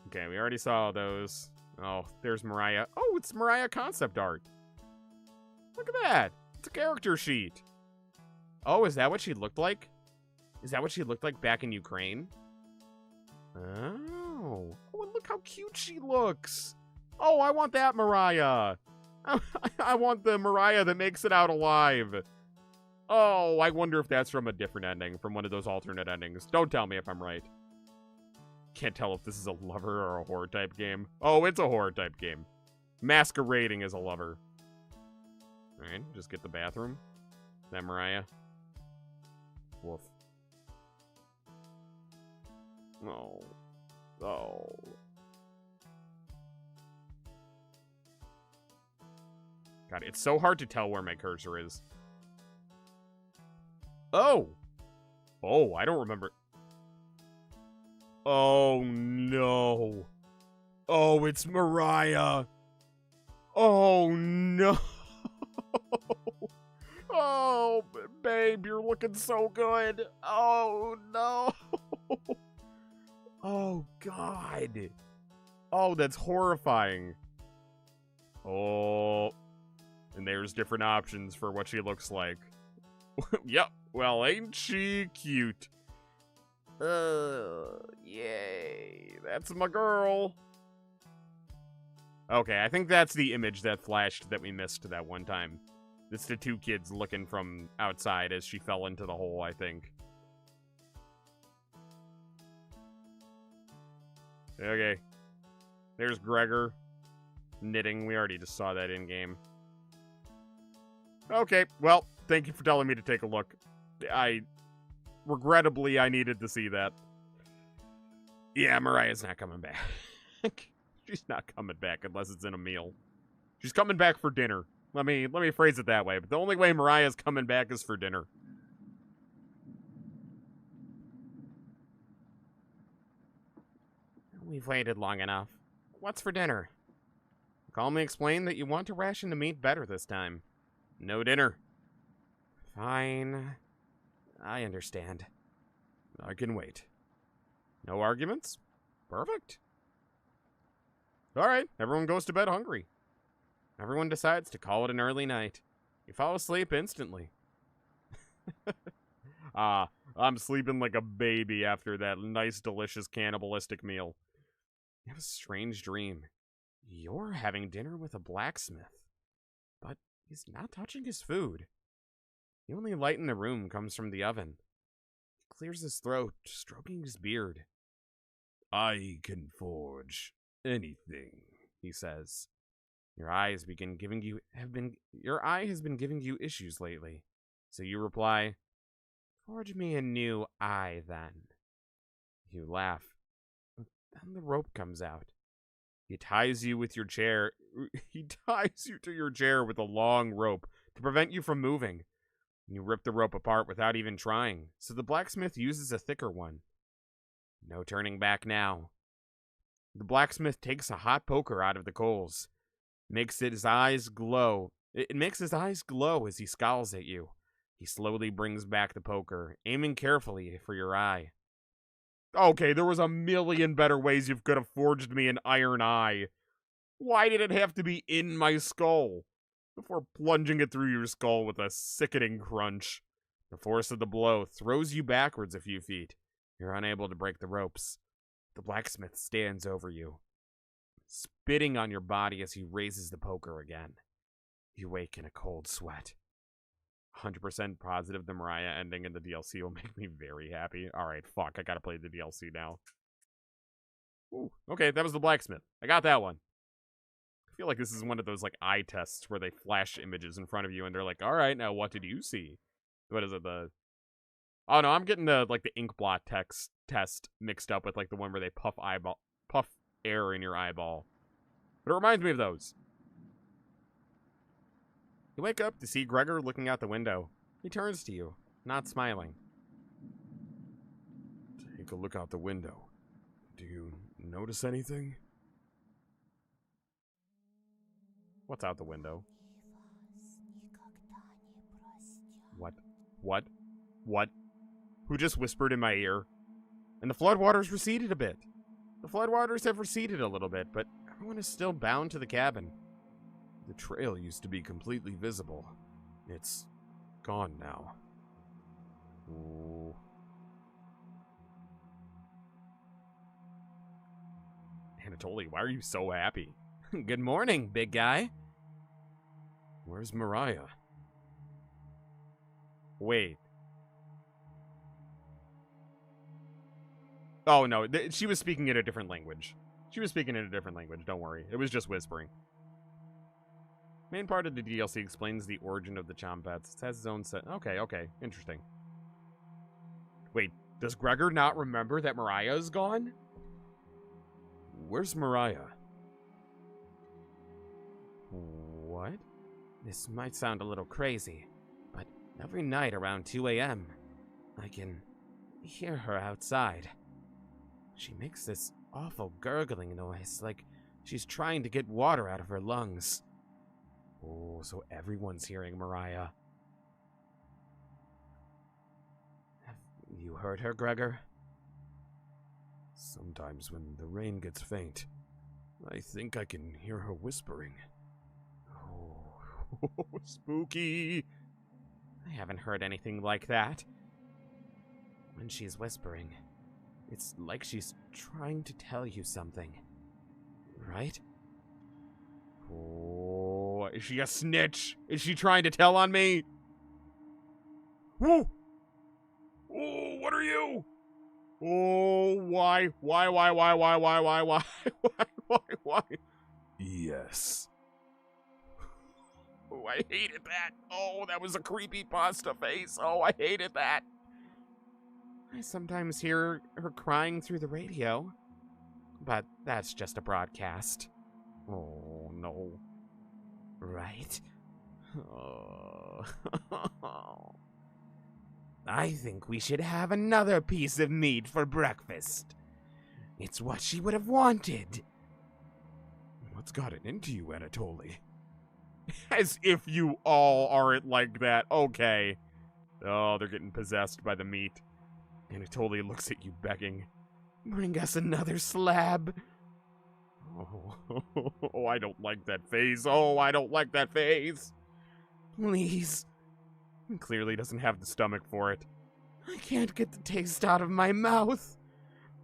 S1: Okay, we already saw those. Oh, there's Mariah. Oh, it's Mariah concept art. Look at that. It's a character sheet. Oh, is that what she looked like? Is that what she looked like back in Ukraine? Oh. Oh, and look how cute she looks. Oh, I want that Mariah. I want the Mariah that makes it out alive. Oh, I wonder if that's from a different ending, from one of those alternate endings. Don't tell me if I'm right. Can't tell if this is a lover or a horror type game. Oh, it's a horror type game. Masquerading as a lover. Alright, just get the bathroom. Is that Mariah? Woof. Oh. Oh. God, it's so hard to tell where my cursor is. Oh! Oh, I don't remember. Oh, no. Oh, it's Mariah. Oh, no. Oh, babe, you're looking so good. Oh, no. Oh, God. Oh, that's horrifying. Oh. And there's different options for what she looks like. Yep. Well, ain't she cute? Yay. That's my girl. Okay, I think that's the image that flashed that we missed that one time. It's the two kids looking from outside as she fell into the hole, I think. Okay. There's Gregor. Knitting. We already just saw that in-game. Okay, well, thank you for telling me to take a look. Regrettably, I needed to see that. Yeah, Mariah's not coming back. She's not coming back unless it's in a meal. She's coming back for dinner. Let me phrase it that way. But the only way Mariah's coming back is for dinner. We've waited long enough. What's for dinner? Calmly explain that you want to ration the meat better this time. No dinner. Fine. I understand. I can wait. No arguments? Perfect. Alright, everyone goes to bed hungry. Everyone decides to call it an early night. You fall asleep instantly. I'm sleeping like a baby after that nice, delicious, cannibalistic meal. You have a strange dream. You're having dinner with a blacksmith. But he's not touching his food. The only light in the room comes from the oven. He clears his throat, stroking his beard. I can forge anything, he says. Your eye has been giving you issues lately. So you reply, forge me a new eye then. You laugh. But then the rope comes out. He ties you to your chair with a long rope to prevent you from moving. You rip the rope apart without even trying, so the blacksmith uses a thicker one. No turning back now. The blacksmith takes a hot poker out of the coals. It makes his eyes glow as he scowls at you. He slowly brings back the poker, aiming carefully for your eye. Okay, there was a million better ways you could have forged me an iron eye. Why did it have to be in my skull? Before plunging it through your skull with a sickening crunch. The force of the blow throws you backwards a few feet. You're unable to break the ropes. The blacksmith stands over you, spitting on your body as he raises the poker again. You wake in a cold sweat. 100% positive the Mariah ending in the DLC will make me very happy. Alright, fuck, I gotta play the DLC now. Ooh, okay, that was the blacksmith. I got that one. I feel like this is one of those, like, eye tests where they flash images in front of you and they're like, alright, now what did you see? What is it, Oh, no, I'm getting the ink blot test mixed up with, like, the one where they puff air in your eyeball. But it reminds me of those. You wake up to see Gregor looking out the window. He turns to you, not smiling. Take a look out the window. Do you notice anything? What's out the window? What? What? What? Who just whispered in my ear? And the floodwaters receded a bit. The floodwaters have receded a little bit, but everyone is still bound to the cabin. The trail used to be completely visible. It's gone now. Ooh. Anatoly, why are you so happy?
S2: Good morning, big guy.
S1: Where's Mariah? Wait. Oh, no. She was speaking in a different language. Don't worry. It was just whispering. Main part of the DLC explains the origin of the Chompets. It has its own set. Okay. Interesting. Wait, does Gregor not remember that Mariah is gone? Where's Mariah? What?
S2: This might sound a little crazy, but every night around 2 a.m., I can hear her outside. She makes this awful gurgling noise, like she's trying to get water out of her lungs.
S1: Oh, so everyone's hearing Mariah.
S2: Have you heard her, Gregor?
S1: Sometimes when the rain gets faint, I think I can hear her whispering. Oh, spooky.
S2: I haven't heard anything like that. When she's whispering, it's like she's trying to tell you something. Right?
S1: Oh, is she a snitch? Is she trying to tell on me? Whoa! Oh, what are you? Oh, why? Why? Yes. Oh, I hated that. Oh, that was a creepy pasta face. Oh, I hated that.
S2: I sometimes hear her crying through the radio, but that's just a broadcast.
S1: Oh, no.
S2: Right? Oh. I think we should have another piece of meat for breakfast. It's what she would have wanted.
S1: What's got it into you, Anatoly? As if you all aren't like that. Okay. Oh, they're getting possessed by the meat. Anatoly looks at you begging.
S2: Bring us another slab.
S1: Oh, I don't like that face. Oh, I don't like that face.
S2: Please.
S1: He clearly doesn't have the stomach for it.
S2: I can't get the taste out of my mouth.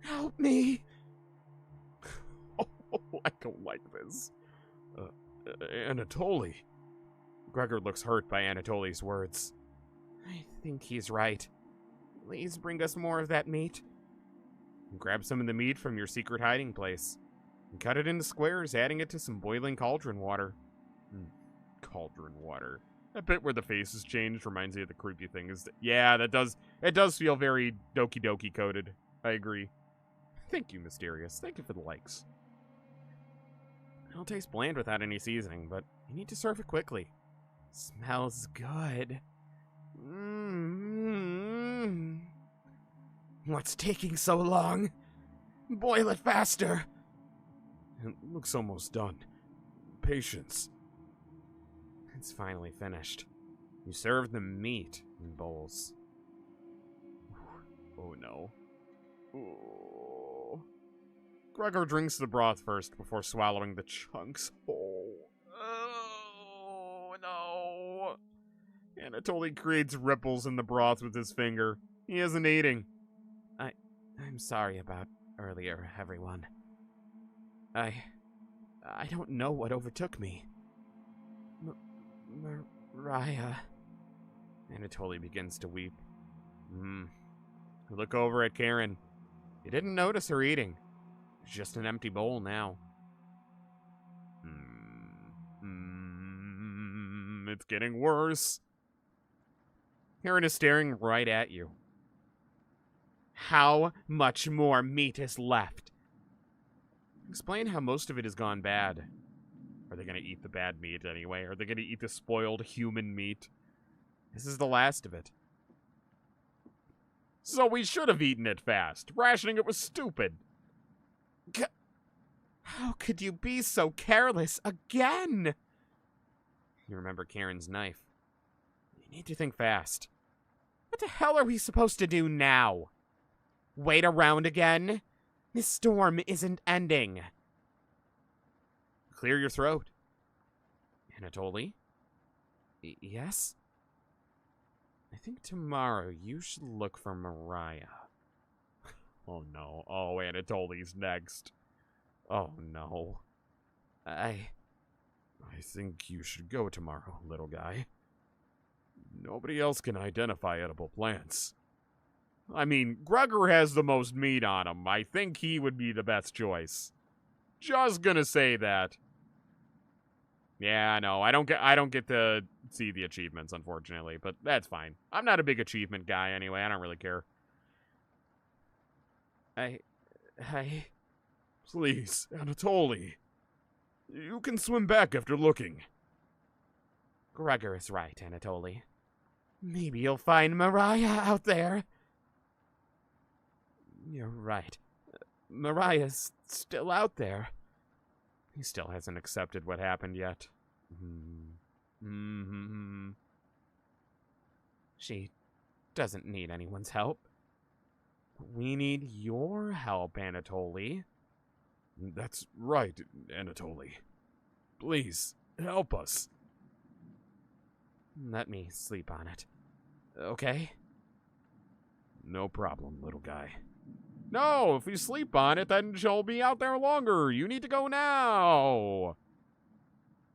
S2: Help me.
S1: Oh, I don't like this. Anatoly. Gregor looks hurt by Anatoly's words.
S2: I think he's right. Please bring us more of that meat.
S1: Grab some of the meat from your secret hiding place and cut it into squares, adding it to some boiling cauldron water. Cauldron water. That bit where the faces changed reminds me of the creepy thing. Yeah, it does feel very Doki Doki coded. I agree. Thank you, Mysterious. Thank you for the likes. It'll taste bland without any seasoning, but you need to serve it quickly.
S2: Smells good. What's taking so long? Boil it faster.
S1: It looks almost done. Patience.
S2: It's finally finished. You serve the meat in bowls.
S1: Oh no. Oh. Gregor drinks the broth first before swallowing the chunks whole. Oh no. Anatoly creates ripples in the broth with his finger. He isn't eating.
S2: I'm sorry about earlier, everyone. I don't know what overtook me. Mariah.
S1: Anatoly begins to weep. Look over at Karen. You didn't notice her eating. It's just an empty bowl now. It's getting worse. Karen is staring right at you.
S2: How much more meat is left?
S1: Explain how most of it has gone bad. Are they going to eat the bad meat anyway? Are they going to eat the spoiled human meat? This is the last of it. So we should have eaten it fast. Rationing it was stupid.
S2: How could you be so careless again?
S1: You remember Karen's knife. You need to think fast.
S2: What the hell are we supposed to do now? Wait around again? This storm isn't ending.
S1: Clear your throat. Anatoly?
S2: Yes?
S1: I think tomorrow you should look for Mariah. Oh no. Oh, Anatoly's next. Oh no. I think you should go tomorrow, little guy. Nobody else can identify edible plants. I mean, Gregor has the most meat on him. I think he would be the best choice. Just gonna say that. Yeah, I know. I don't get to see the achievements, unfortunately, but that's fine. I'm not a big achievement guy anyway. I don't really care. Please, Anatoly. You can swim back after looking.
S2: Gregor is right, Anatoly. Maybe you'll find Mariah out there. You're right. Mariah's still out there.
S1: He still hasn't accepted what happened yet.
S2: She doesn't need anyone's help.
S1: We need your help, Anatoly. That's right, Anatoly. Please, help us.
S2: Let me sleep on it. Okay?
S1: No problem, little guy. No, if you sleep on it, then she'll be out there longer. You need to go now.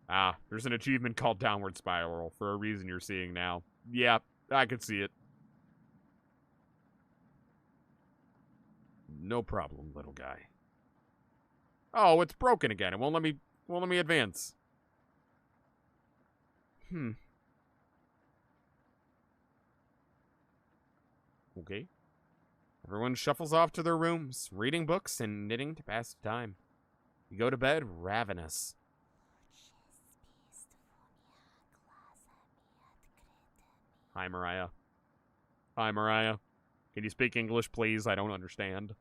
S1: Ah, there's an achievement called Downward Spiral for a reason you're seeing now. Yeah, I could see it. No problem, little guy. Oh, it's broken again. It won't let me advance. Okay. Everyone shuffles off to their rooms, reading books and knitting to pass the time. You go to bed ravenous. Hi, Mariah. Hi, Mariah. Can you speak English, please? I don't understand.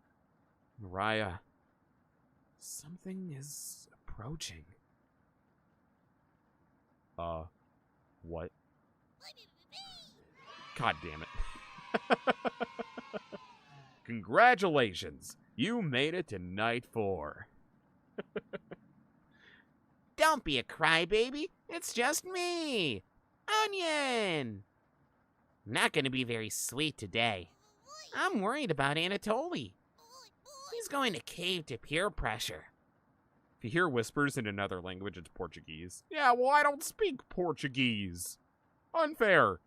S2: Mariah, something is approaching.
S1: What? God damn it. Congratulations. You made it to night 4.
S2: Don't be a crybaby. It's just me, Onion. Not gonna be very sweet today. I'm worried about Anatoly. He's going to cave to peer pressure.
S1: If you hear whispers in another language, it's Portuguese. Yeah, well, I don't speak Portuguese. Unfair.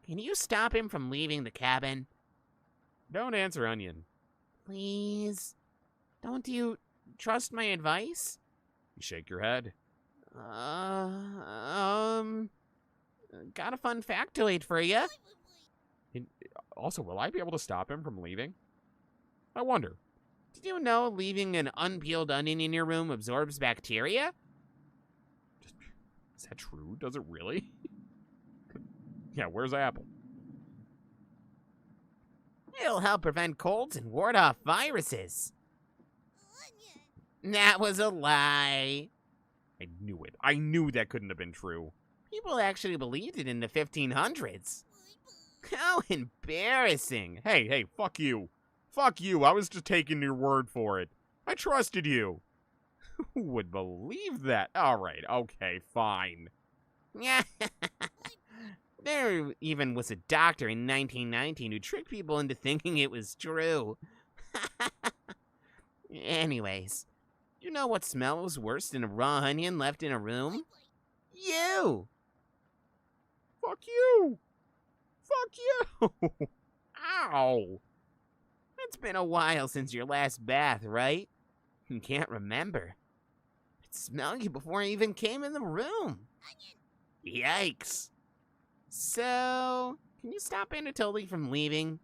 S2: Can you stop him from leaving the cabin?
S1: Don't answer, Onion.
S2: Please? Don't you trust my advice?
S1: You shake your head.
S2: Got a fun factoid for you.
S1: Also, will I be able to stop him from leaving? I wonder.
S2: Did you know leaving an unpeeled onion in your room absorbs bacteria?
S1: Is that true? Does it really? Yeah, where's Apple?
S2: It'll help prevent colds and ward off viruses. That was a lie.
S1: I knew it. I knew that couldn't have been true.
S2: People actually believed it in the 1500s. How embarrassing.
S1: Hey, fuck you. Fuck you. I was just taking your word for it. I trusted you. Who would believe that? All right, okay, fine.
S2: Yeah. There even was a doctor in 1919 who tricked people into thinking it was true. Anyways, you know what smell was worse than a raw onion left in a room? You!
S1: Fuck you! Fuck you! Ow!
S2: It's been a while since your last bath, right? You can't remember. It smelled you before I even came in the room. Yikes. So, can you stop Anatoly from leaving?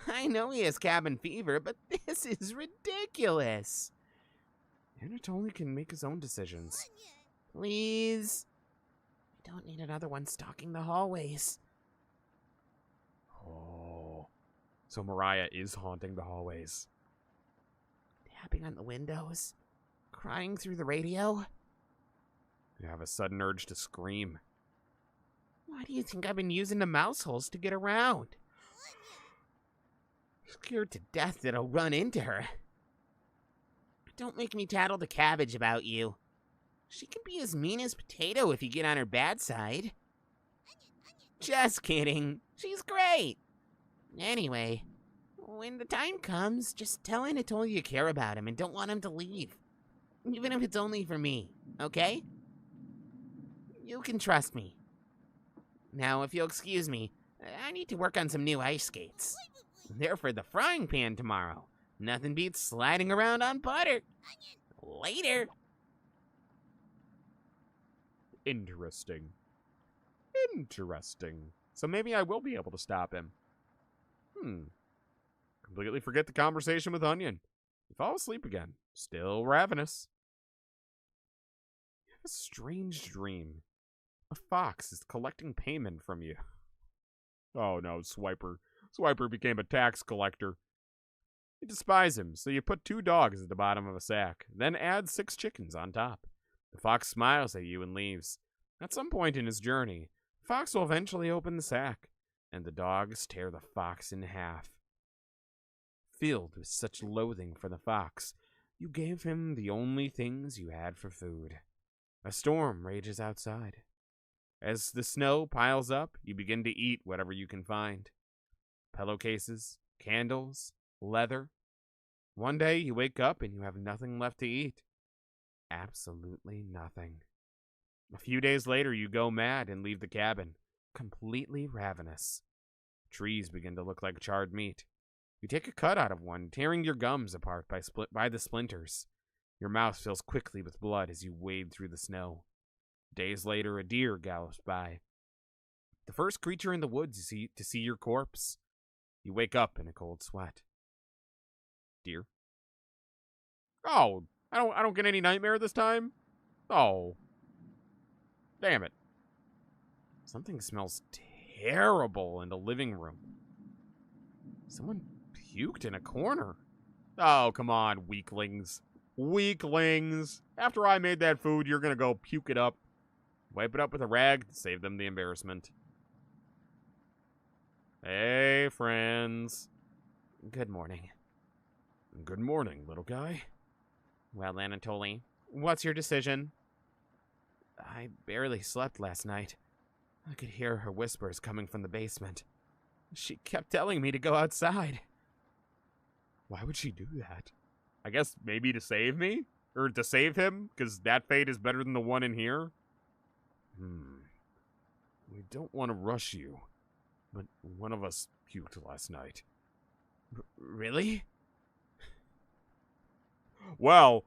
S2: I know he has cabin fever, but this is ridiculous.
S1: Anatoly can make his own decisions.
S2: Please? don't need another one stalking the hallways.
S1: Oh. So Mariah is haunting the hallways.
S2: Tapping on the windows. Crying through the radio.
S1: You have a sudden urge to scream.
S2: Why do you think I've been using the mouse holes to get around? Scared to death that I'll run into her. Don't make me tattle the cabbage about you. She can be as mean as Potato if you get on her bad side. Just kidding. She's great. Anyway, when the time comes, just tell Anatoly you care about him and don't want him to leave. Even if it's only for me, okay? You can trust me. Now, if you'll excuse me, I need to work on some new ice skates. They're for the frying pan tomorrow. Nothing beats sliding around on butter. Later.
S1: Interesting. Interesting. So maybe I will be able to stop him. Completely forget the conversation with Onion. You fall asleep again. Still ravenous. You have a strange dream. A fox is collecting payment from you. Oh no, Swiper. Swiper became a tax collector. You despise him, so you put 2 dogs at the bottom of a sack, then add 6 chickens on top. The fox smiles at you and leaves. At some point in his journey, the fox will eventually open the sack, and the dogs tear the fox in half. Filled with such loathing for the fox, you gave him the only things you had for food. A storm rages outside. As the snow piles up, you begin to eat whatever you can find. Pillowcases, candles, leather. One day you wake up and you have nothing left to eat. Absolutely nothing. A few days later, you go mad and leave the cabin, completely ravenous. Trees begin to look like charred meat. You take a cut out of one, tearing your gums apart by the splinters. Your mouth fills quickly with blood as you wade through the snow. Days later, a deer gallops by. The first creature in the woods to see your corpse. You wake up in a cold sweat. Deer? Oh, I don't get any nightmare this time? Oh. Damn it. Something smells terrible in the living room. Someone puked in a corner. Oh, come on, weaklings. Weaklings. After I made that food, you're gonna go puke it up. Wipe it up with a rag to save them the embarrassment. Hey, friends.
S2: Good morning.
S1: Good morning, little guy.
S2: Well, Anatoly, what's your decision? I barely slept last night. I could hear her whispers coming from the basement. She kept telling me to go outside.
S1: Why would she do that? I guess maybe to save me? Or to save him? Because that fate is better than the one in here? We don't want to rush you, but one of us puked last night.
S2: Really?
S1: Well,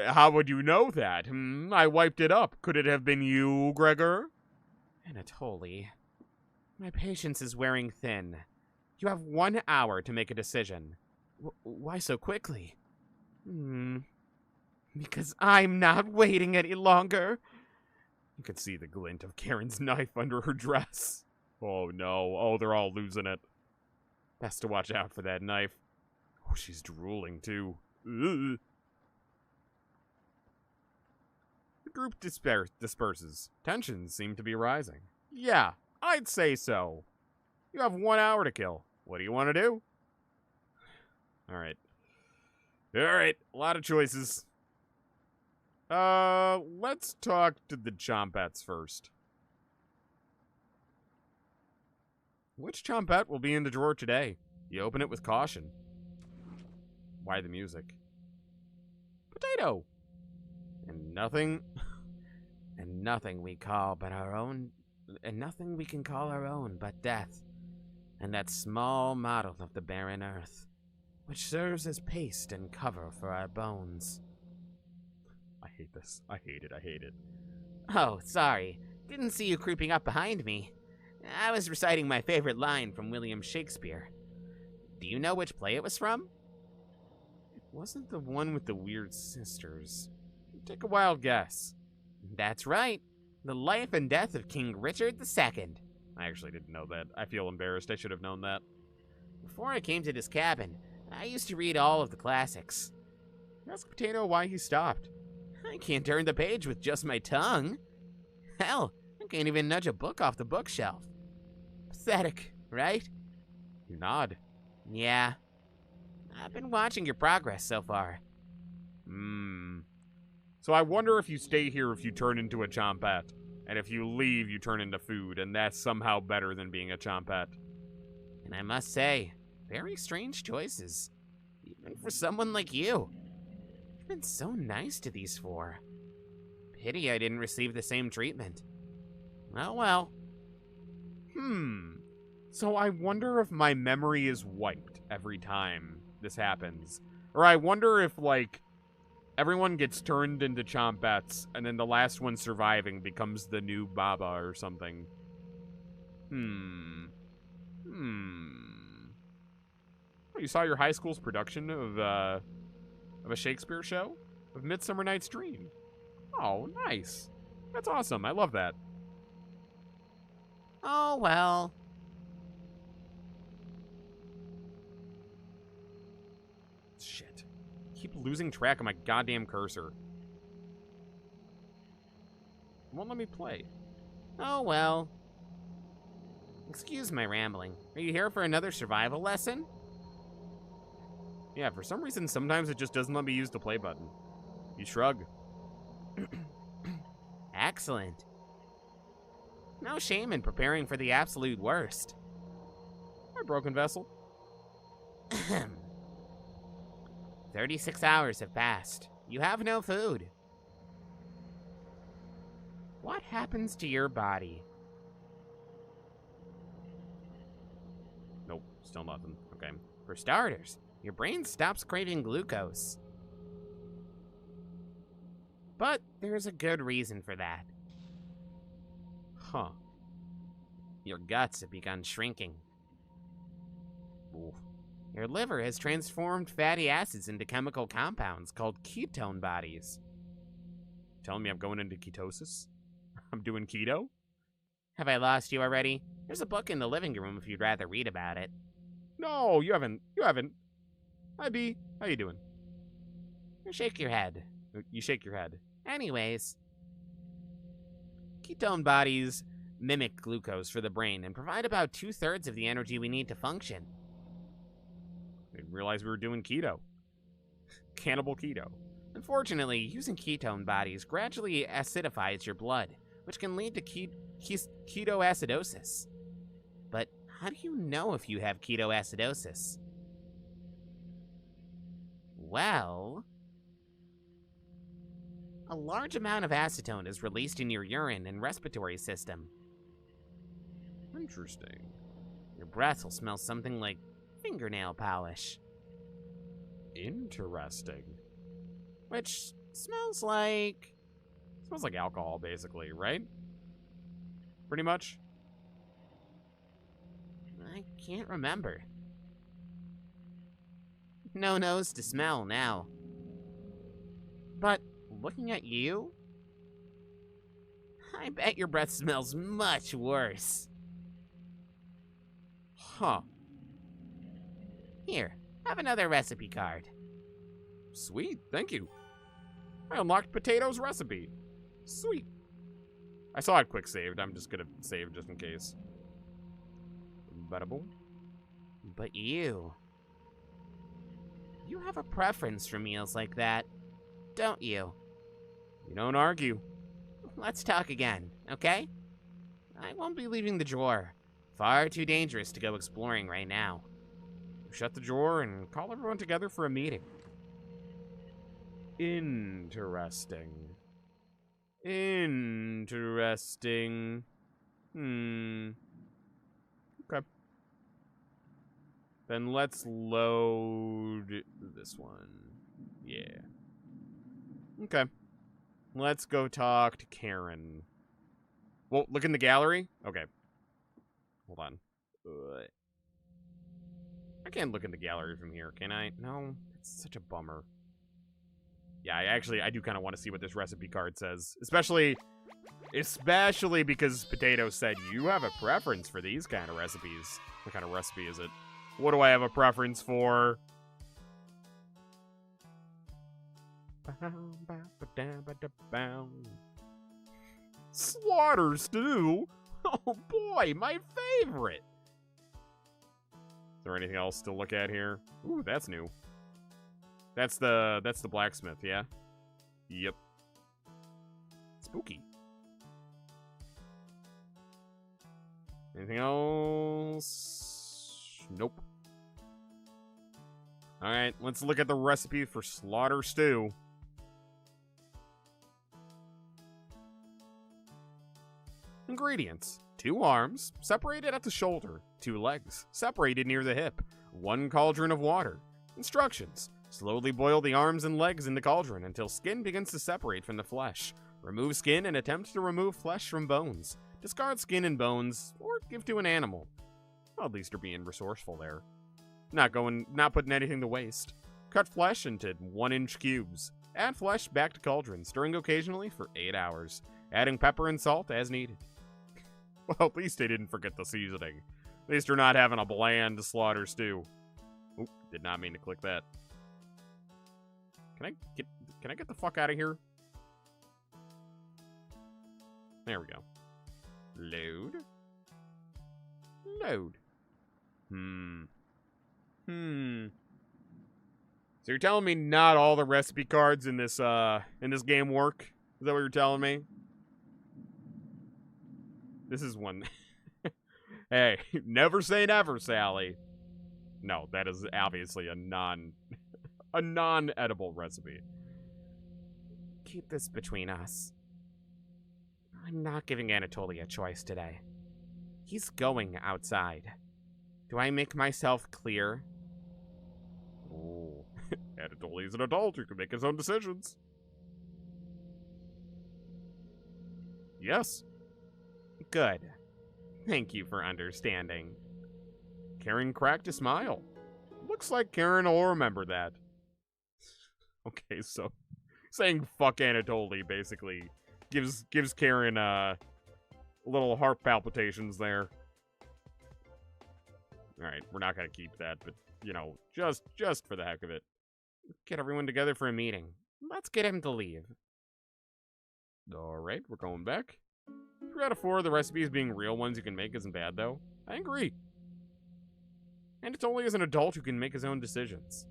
S1: how would you know that? I wiped it up. Could it have been you, Gregor?
S2: Anatoly, my patience is wearing thin. You have 1 hour to make a decision. Why so quickly? Because I'm not waiting any longer.
S1: You could see the glint of Karen's knife under her dress. Oh no, oh, they're all losing it. Best to watch out for that knife. Oh, she's drooling too. Ugh. The group disperses. Tensions seem to be rising. Yeah, I'd say so. You have 1 hour to kill. What do you want to do? Alright. Alright, a lot of choices. Let's talk to the Chompettes first. Which Chompette will be in the drawer today? You open it with caution. Why the music? Potato! And nothing
S2: we call but our own, and nothing we can call our own but death, and that small model of the barren earth, which serves as paste and cover for our bones.
S1: I hate this. I hate it. I hate it.
S2: Oh, sorry. Didn't see you creeping up behind me. I was reciting my favorite line from William Shakespeare. Do you know which play it was from?
S1: It wasn't the one with the weird sisters. Take a wild guess.
S2: That's right. The life and death of King Richard II.
S1: I actually didn't know that. I feel embarrassed. I should have known that.
S2: Before I came to this cabin, I used to read all of the classics.
S1: Ask Potato why he stopped.
S2: I can't turn the page with just my tongue. Hell, I can't even nudge a book off the bookshelf. Pathetic, right?
S1: You nod.
S2: Yeah. I've been watching your progress so far.
S1: So I wonder if you stay here if you turn into a chompette. And if you leave, you turn into food, and that's somehow better than being a chompette.
S2: And I must say, very strange choices. Even for someone like you. You've been so nice to these four. Pity I didn't receive the same treatment. Oh well.
S1: So I wonder if my memory is wiped every time this happens. Or I wonder if, like, everyone gets turned into chompettes, and then the last one surviving becomes the new Baba or something. You saw your high school's production of a Shakespeare show? Of Midsummer Night's Dream. Oh, nice. That's awesome. I love that.
S2: Oh well.
S1: Shit. Keep losing track of my goddamn cursor. It won't let me play.
S2: Oh well. Excuse my rambling. Are you here for another survival lesson?
S1: Yeah, for some reason, sometimes it just doesn't let me use the play button. You shrug.
S2: Excellent. No shame in preparing for the absolute worst.
S1: My broken vessel.
S2: 36 hours have passed. You have no food. What happens to your body?
S1: Nope, still nothing. Okay.
S2: For starters, your brain stops craving glucose. But there's a good reason for that.
S1: Huh.
S2: Your guts have begun shrinking.
S1: Oof.
S2: Your liver has transformed fatty acids into chemical compounds called ketone bodies.
S1: Telling me I'm going into ketosis? I'm doing keto?
S2: Have I lost you already? There's a book in the living room if you'd rather read about it.
S1: No, you haven't. You haven't. Hi, B. How you doing?
S2: You shake your head.
S1: You shake your head.
S2: Anyways, ketone bodies mimic glucose for the brain and provide about 2/3 of the energy we need to function.
S1: I didn't realize we were doing keto. Cannibal keto.
S2: Unfortunately, using ketone bodies gradually acidifies your blood, which can lead to ketoacidosis. But how do you know if you have ketoacidosis? Well, a large amount of acetone is released in your urine and respiratory system.
S1: Interesting.
S2: Your breath will smell something like fingernail polish.
S1: Interesting.
S2: Which smells like...
S1: Smells like alcohol, basically, right? Pretty much.
S2: I can't remember. No nose to smell now. But looking at you, I bet your breath smells much worse.
S1: Huh.
S2: Here, have another recipe card.
S1: Sweet, thank you. I unlocked Potato's recipe. Sweet. I saw it quick saved. I'm just gonna save just in case. Bada boom.
S2: But you have a preference for meals like that, don't you?
S1: You don't argue.
S2: Let's talk again, okay? I won't be leaving the drawer. Far too dangerous to go exploring right now.
S1: Shut the drawer and call everyone together for a meeting. Interesting. Interesting. Okay. Then let's load this one. Yeah. Okay. Let's go talk to Karen. Well, look in the gallery? Okay. Hold on. I can't look in the gallery from here, can I? No, it's such a bummer. Yeah, I do kind of want to see what this recipe card says. Especially Especially because Potato said you have a preference for these kind of recipes. What kind of recipe is it? What do I have a preference for? Slaughter stew? Oh boy, my favorite! Is there anything else to look at here? Ooh, that's new. That's the blacksmith, yeah? Yep. Spooky. Anything else? Nope. Alright, let's look at the recipe for slaughter stew. Ingredients: 2 arms, separated at the shoulder, 2 legs, separated near the hip, 1 cauldron of water. Instructions: slowly boil the arms and legs in the cauldron until skin begins to separate from the flesh. Remove skin and attempt to remove flesh from bones. Discard skin and bones, or give to an animal. Well, at least you're being resourceful there. Not putting anything to waste. Cut flesh into 1-inch cubes. Add flesh back to cauldron, stirring occasionally for 8 hours. Adding pepper and salt as needed. Well, at least they didn't forget the seasoning. At least you're not having a bland slaughter stew. Oop, did not mean to click that. Can I get the fuck out of here? There we go. Load. Load. So you're telling me not all the recipe cards in this game work? Is that what you're telling me? This is one. Hey, never say never, Sally. No, that is obviously a non-edible recipe.
S2: Keep this between us. I'm not giving Anatoly a choice today. He's going outside. Do I make myself clear?
S1: Oh, Anatoly's an adult who can make his own decisions. Yes.
S2: Good. Thank you for understanding.
S1: Karen cracked a smile. Looks like Karen will remember that. Okay, so saying fuck Anatoly basically gives Karen little heart palpitations there. Alright, we're not gonna keep that, but you know, just for the heck of it.
S2: Get everyone together for a meeting. Let's get him to leave.
S1: Alright, we're going back. 3 out of 4 of the recipes being real ones you can make isn't bad, though. I agree. And it's only as an adult who can make his own decisions.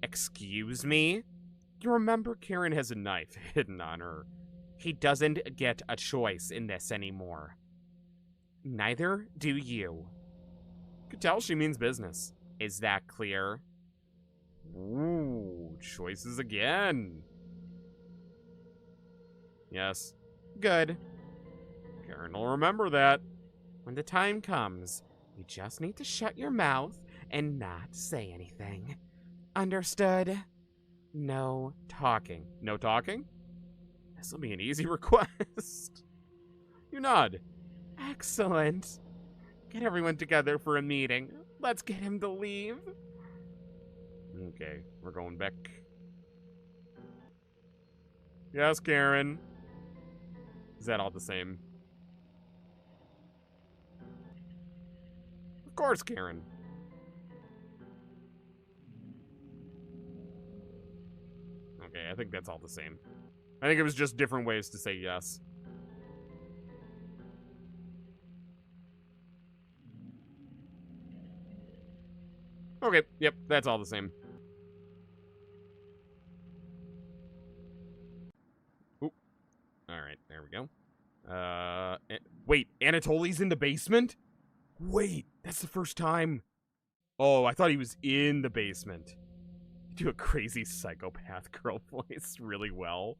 S2: Excuse me?
S1: You remember Karen has a knife hidden on her.
S2: He doesn't get a choice in this anymore. Neither do you.
S1: Could tell she means business.
S2: Is that clear?
S1: Ooh, choices again. Yes.
S2: Good.
S1: Karen will remember that.
S2: When the time comes, you just need to shut your mouth and not say anything. Understood? No talking.
S1: No talking? This'll be an easy request. You nod.
S2: Excellent. Get everyone together for a meeting. Let's get him to leave.
S1: Okay, we're going back. Yes, Karen. Is that all the same? Of course, Karen. Okay, I think that's all the same. I think it was just different ways to say yes. Okay, yep, that's all the same. Oop. Alright, there we go. Wait, Anatoly's in the basement? Wait, that's the first time. Oh, I thought he was in the basement. You do a crazy psychopath girl voice really well.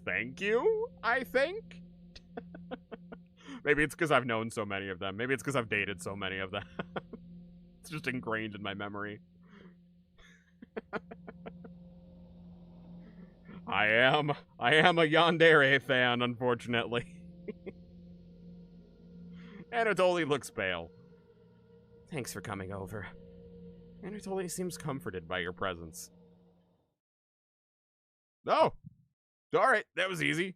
S1: Thank you, I think? Maybe it's because I've known so many of them. Maybe it's because I've dated so many of them. It's just ingrained in my memory. I am a Yandere fan, unfortunately. Anatoly looks pale.
S2: Thanks for coming over.
S1: Anatoly seems comforted by your presence. Oh! Alright, that was easy.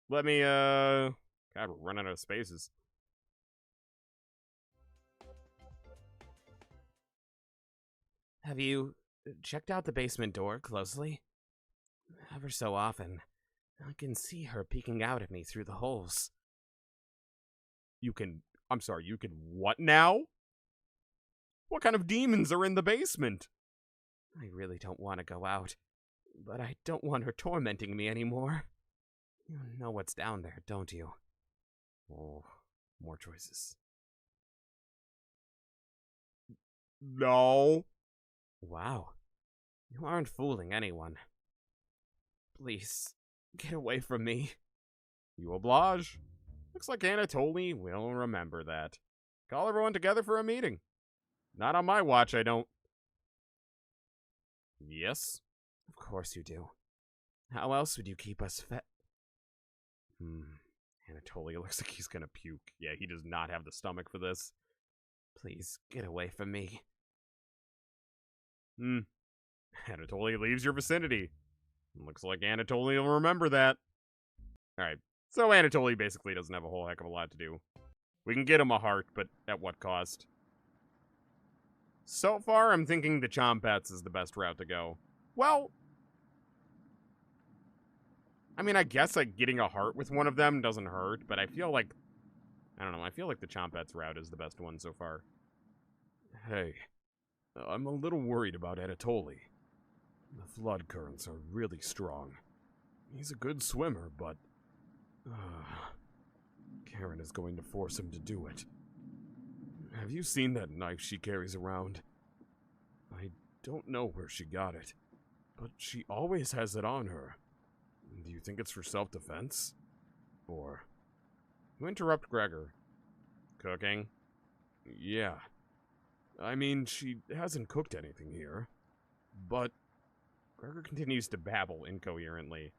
S1: Let me, God, we're running out of spaces.
S2: Have you checked out the basement door closely? Ever so often, I can see her peeking out at me through the holes.
S1: I'm sorry, you can what now? What kind of demons are in the basement?
S2: I really don't want to go out, but I don't want her tormenting me anymore. You know what's down there, don't you?
S1: Oh, more choices. No.
S2: Wow. You aren't fooling anyone. Please, get away from me.
S1: You oblige. Looks like Anatoly will remember that. Call everyone together for a meeting. Not on my watch, I don't. Yes?
S2: Of course you do. How else would you keep us fed?
S1: Anatoly looks like he's gonna puke. Yeah, he does not have the stomach for this.
S2: Please, get away from me.
S1: Anatoly leaves your vicinity. Looks like Anatoly will remember that. Alright, so Anatoly basically doesn't have a whole heck of a lot to do. We can get him a heart, but at what cost? So far, I'm thinking the Chompets is the best route to go. Well, I mean, I guess like getting a heart with one of them doesn't hurt, but I feel like, I don't know, I feel like the Chompets route is the best one so far. Hey, I'm a little worried about Anatoly. The flood currents are really strong. He's a good swimmer, but Karen is going to force him to do it. Have you seen that knife she carries around? I don't know where she got it, but she always has it on her. Do you think it's for self-defense? Or... You interrupt Gregor. Cooking? Yeah. I mean, she hasn't cooked anything here. But... Gregor continues to babble incoherently.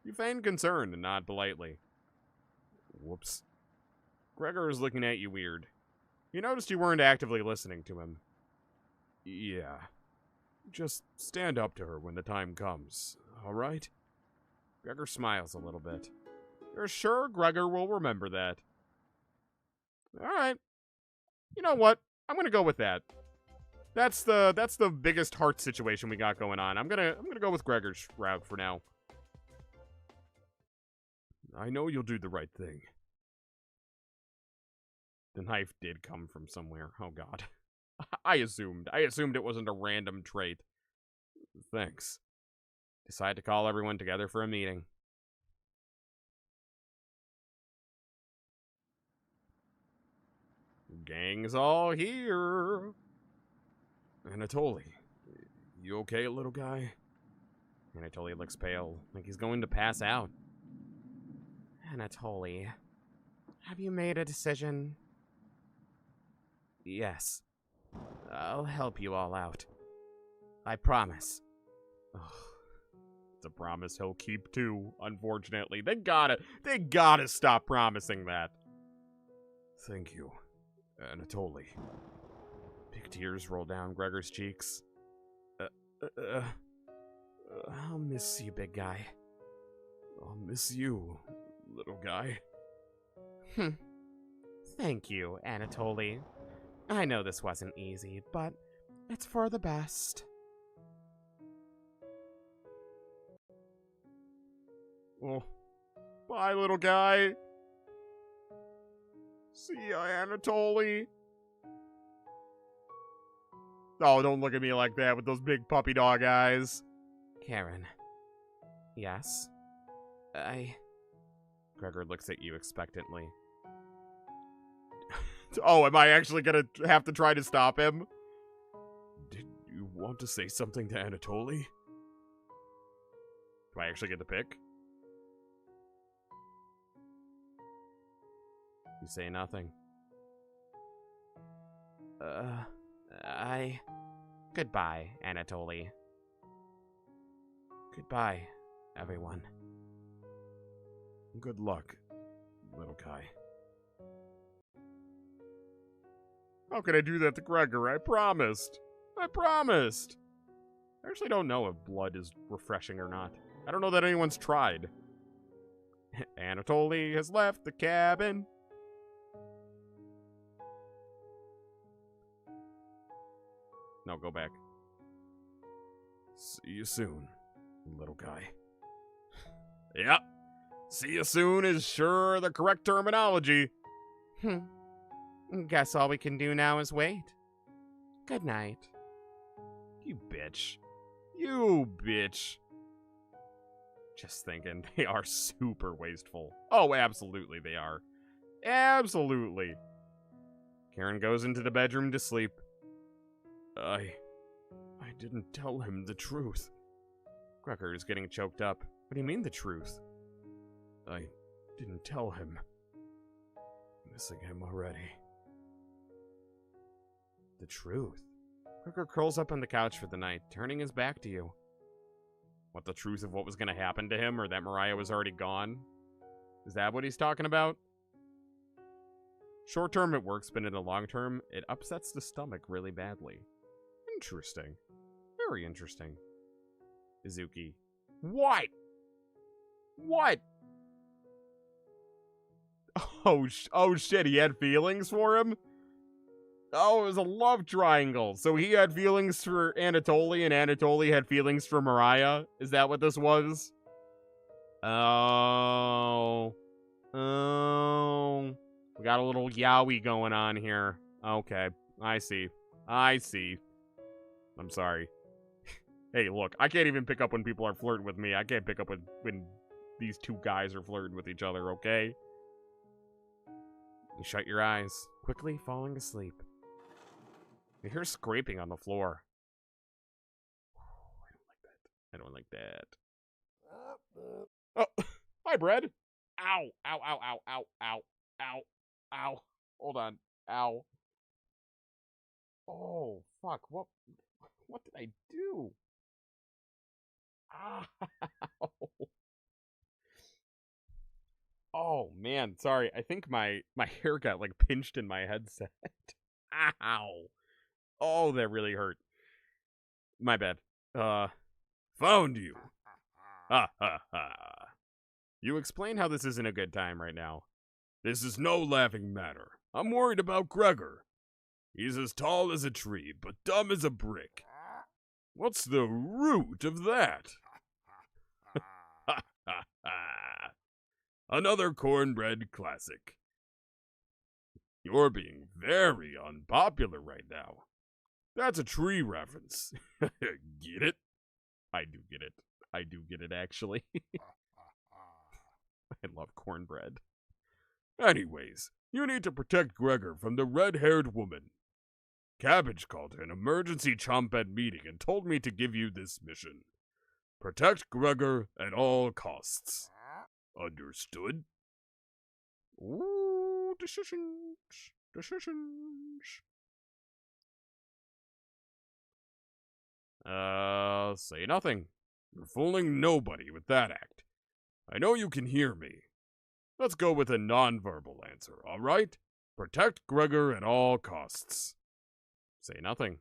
S1: You feign concern and nod politely. Whoops. Gregor is looking at you weird. He noticed you weren't actively listening to him. Yeah. Just stand up to her when the time comes, alright? Gregor smiles a little bit. You're sure Gregor will remember that? Alright. You know what? I'm gonna go with that. That's the biggest heart situation we got going on. I'm gonna go with Gregor's route for now. I know you'll do the right thing. The knife did come from somewhere. Oh god. I assumed it wasn't a random trait. Thanks. Decide to call everyone together for a meeting. Gang's all here. Anatoly, you okay, little guy? Anatoly looks pale, like he's going to pass out.
S2: Anatoly, have you made a decision? Yes. I'll help you all out. I promise.
S1: It's a promise he'll keep too, unfortunately. They gotta stop promising that. Thank you, Anatoly. Big tears roll down Gregor's cheeks.
S2: I'll miss you, big guy.
S1: I'll miss you, little guy.
S2: Thank you, Anatoly. I know this wasn't easy, but it's for the best.
S1: Well, bye, little guy. See ya, Anatoly. Oh, don't look at me like that with those big puppy dog eyes.
S2: Karen. Yes?
S1: Gregor looks at you expectantly. Oh, am I actually gonna have to try to stop him? Did you want to say something to Anatoly? Do I actually get to pick? You say nothing.
S2: Goodbye, Anatoly. Goodbye, everyone.
S1: Good luck, little guy. How could I do that to Gregor? I promised. I promised. I actually don't know if blood is refreshing or not. I don't know that anyone's tried. Anatoly has left the cabin. No, go back. See you soon, little guy. Yep. See you soon is sure the correct terminology.
S2: Guess all we can do now is wait. Good night.
S1: You bitch. You bitch. Just thinking, they are super wasteful. Oh, absolutely they are. Absolutely. Karen goes into the bedroom to sleep. I didn't tell him the truth. Gregor is getting choked up. What do you mean the truth? I didn't tell him. Missing him already. The truth? Gregor curls up on the couch for the night, turning his back to you. What, the truth of what was going to happen to him, or that Mariah was already gone? Is that what he's talking about? Short term it works, but in the long term, it upsets the stomach really badly. Interesting. Very interesting. Izuki. What? What? Oh shit, he had feelings for him? Oh, it was a love triangle. So he had feelings for Anatoly, and Anatoly had feelings for Mariah? Is that what this was? Oh. Oh. We got a little yaoi going on here. Okay. I see. I see. I'm sorry. Hey, look, I can't even pick up when people are flirting with me. I can't pick up when these two guys are flirting with each other, okay? You shut your eyes, quickly falling asleep. You hear scraping on the floor. I don't like that. Oh, hi, Bread. Ow, ow, ow, ow, ow, ow, ow, ow. Hold on. Ow. Oh, fuck. What did I do? Ow. Oh, man. Sorry. I think my hair got, like, pinched in my headset. Ow. Oh, that really hurt. My bad. Found you. Ha ha ha. You explain how this isn't a good time right now. This is no laughing matter. I'm worried about Gregor. He's as tall as a tree, but dumb as a brick. What's the root of that? Ha ha ha. Another cornbread classic. You're being very unpopular right now. That's a tree reference. Get it? I do get it. I do get it, actually. I love cornbread. Anyways, you need to protect Gregor from the red-haired woman. Cabbage called an emergency chompet meeting and told me to give you this mission. Protect Gregor at all costs. Understood? Ooh, decisions. Decisions. Say nothing. You're fooling nobody with that act. I know you can hear me. Let's go with a non-verbal answer, all right? Protect Gregor at all costs. Say nothing.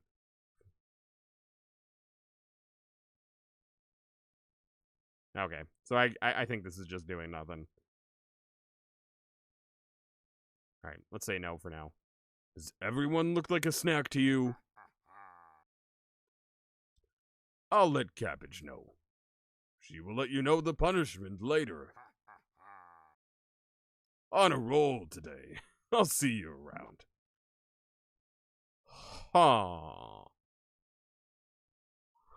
S1: Okay, so I think this is just doing nothing. Alright, let's say no for now. Does everyone look like a snack to you? I'll let Cabbage know. She will let you know the punishment later. On a roll today. I'll see you around. Huh.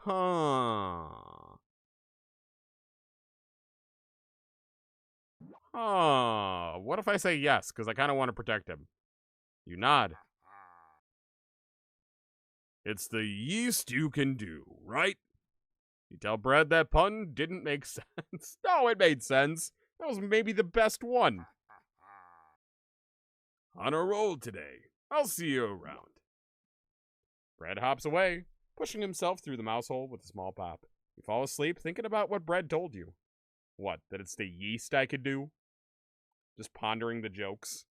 S1: Huh. Huh. What if I say yes? Because I kind of want to protect him. You nod. It's the yeast you can do, right? You tell Brad that pun didn't make sense. No, it made sense. That was maybe the best one. On a roll today. I'll see you around. Brad hops away, pushing himself through the mouse hole with a small pop. You fall asleep thinking about what Brad told you. What, that it's the yeast I could do? Just pondering the jokes.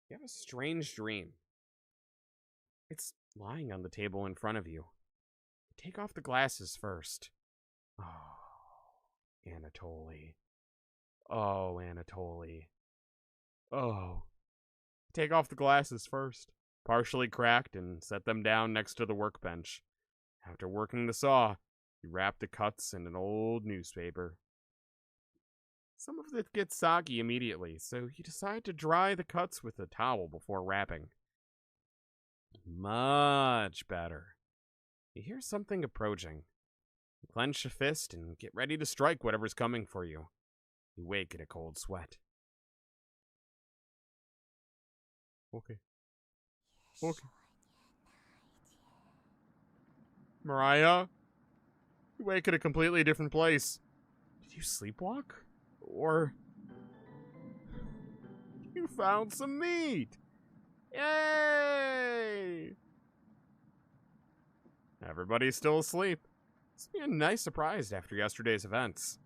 S1: You have a strange dream. It's lying on the table in front of you. Take off the glasses first. Oh, Anatoly. Oh, Anatoly. Oh. Take off the glasses first, partially cracked, and set them down next to the workbench. After working the saw, you wrap the cuts in an old newspaper. Some of it gets soggy immediately, so you decide to dry the cuts with a towel before wrapping. Much better. You hear something approaching. You clench a fist and get ready to strike whatever's coming for you. You wake in a cold sweat. Okay. Okay. Mariah? You wake at a completely different place. Did you sleepwalk? Or you found some meat? Yay! Everybody's still asleep. This will be a nice surprise after yesterday's events.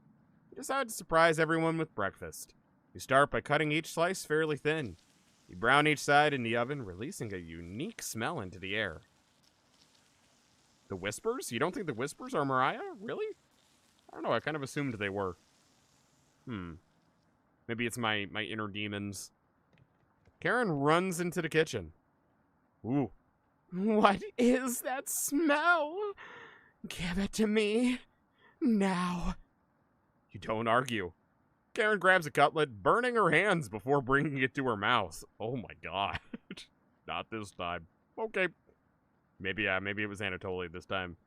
S1: You decide to surprise everyone with breakfast. You start by cutting each slice fairly thin. You brown each side in the oven, releasing a unique smell into the air. The whispers? You don't think the whispers are Mariah? Really? I don't know, I kind of assumed they were. Maybe it's my inner demons. Karen runs into the kitchen. Ooh.
S2: What is that smell? Give it to me. Now.
S1: You don't argue. Karen grabs a cutlet, burning her hands before bringing it to her mouth. Oh my god. Not this time. Okay. Maybe it was Anatoly this time.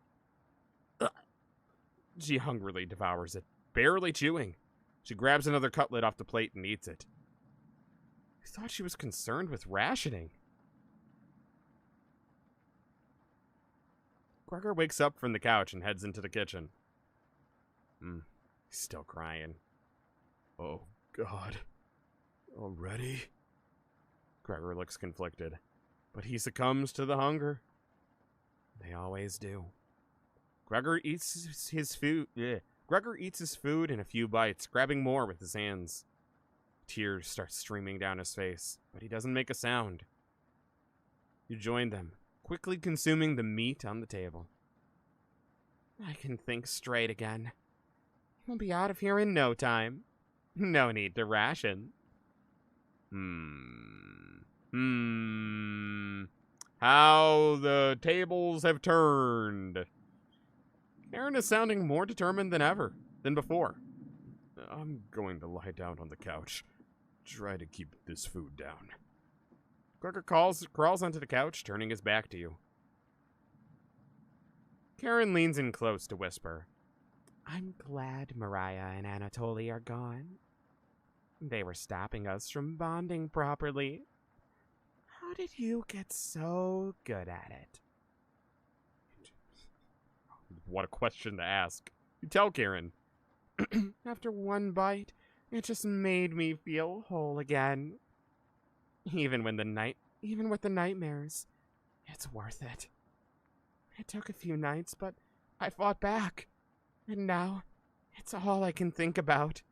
S1: She hungrily devours it, barely chewing. She grabs another cutlet off the plate and eats it. I thought she was concerned with rationing. Gregor wakes up from the couch and heads into the kitchen. He's still crying. Oh, God. Already? Gregor looks conflicted, but he succumbs to the hunger. They always do. Gregor eats his food in a few bites, grabbing more with his hands. Tears start streaming down his face, but he doesn't make a sound. You join them, quickly consuming the meat on the table.
S2: I can think straight again. We'll be out of here in no time. No need to ration.
S1: How the tables have turned. Aaron is sounding more determined than before. I'm going to lie down on the couch. Try to keep this food down. Gregor crawls onto the couch, turning his back to you. Karen leans in close to whisper.
S2: I'm glad Mariah and Anatoly are gone. They were stopping us from bonding properly. How did you get so good at it?
S1: What a question to ask. You tell Karen.
S2: After one bite, it just made me feel whole again. Even with the nightmares, it's worth it. It took a few nights, but I fought back. And now, it's all I can think about.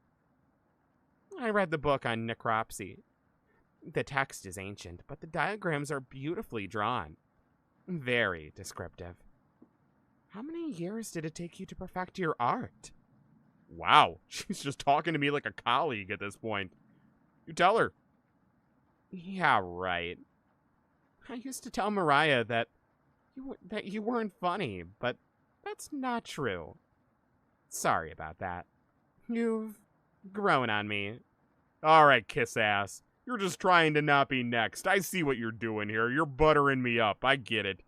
S2: I read the book on necropsy. The text is ancient, but the diagrams are beautifully drawn. Very descriptive. How many years did it take you to perfect your art?
S1: Wow, she's just talking to me like a colleague at this point. You tell her.
S2: Yeah, right. I used to tell Mariah that you weren't funny, but that's not true. Sorry about that. You've grown on me.
S1: All right, kiss ass. You're just trying to not be next. I see what you're doing here. You're buttering me up. I get it.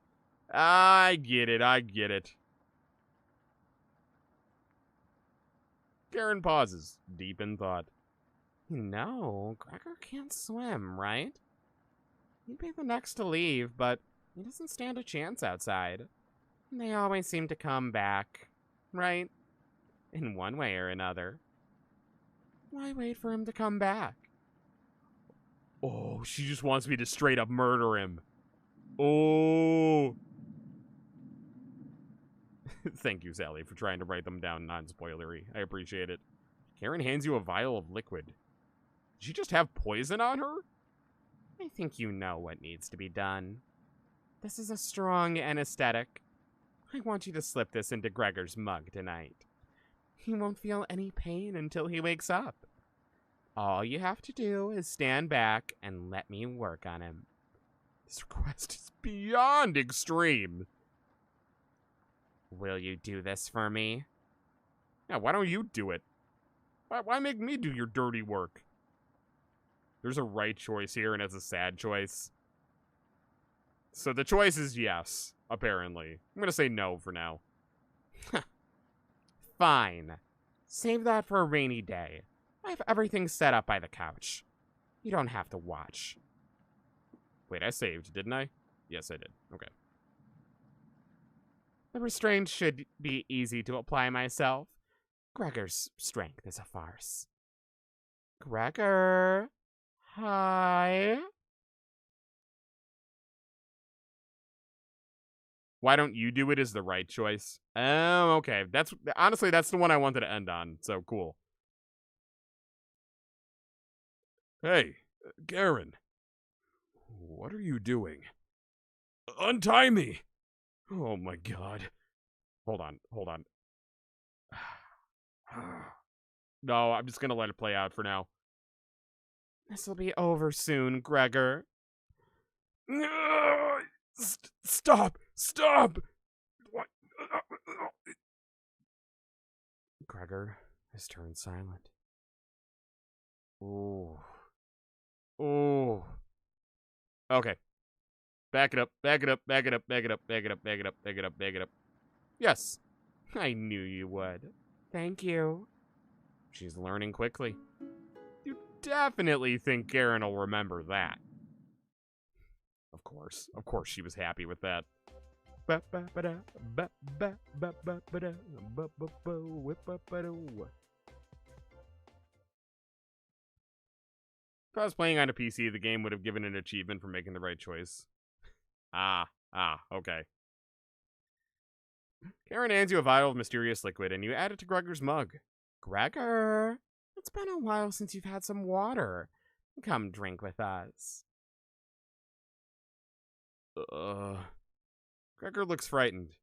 S1: I get it. Karen pauses, deep in thought.
S2: No, Gregor can't swim, right? He'd be the next to leave, but he doesn't stand a chance outside. They always seem to come back, right? In one way or another. Why wait for him to come back?
S1: Oh, she just wants me to straight up murder him. Oh. Thank you, Sally, for trying to write them down non-spoilery. I appreciate it. Karen hands you a vial of liquid. Did she just have poison on her?
S2: I think you know what needs to be done. This is a strong anesthetic. I want you to slip this into Gregor's mug tonight. He won't feel any pain until he wakes up. All you have to do is stand back and let me work on him.
S1: This request is beyond extreme.
S2: Will you do this for me?
S1: Yeah, why don't you do it? Why make me do your dirty work? There's a right choice here, and it's a sad choice. So the choice is yes, apparently. I'm gonna say no for now.
S2: Fine. Save that for a rainy day. I have everything set up by the couch. You don't have to watch.
S1: Wait, I saved, didn't I? Yes, I did. Okay.
S2: The restraint should be easy to apply myself. Gregor's strength is a farce. Gregor? Hi?
S1: Why don't you do it is the right choice. Oh, okay. Honestly, that's the one I wanted to end on, so cool. Hey, Garen. What are you doing? Untie me! Oh my god. Hold on. No, I'm just gonna let it play out for now.
S2: This'll be over soon, Gregor.
S1: Stop! What?
S2: Gregor has turned silent.
S1: Ooh. Okay. Back it up. Yes.
S2: I knew you would. Thank you.
S1: She's learning quickly. You definitely think Garen will remember that. Of course she was happy with that. If I was playing on a PC, the game would have given an achievement for making the right choice. Okay. Karen hands you a vial of mysterious liquid, and you add it to Gregor's mug.
S2: Gregor, it's been a while since you've had some water. Come drink with us.
S1: Gregor looks frightened.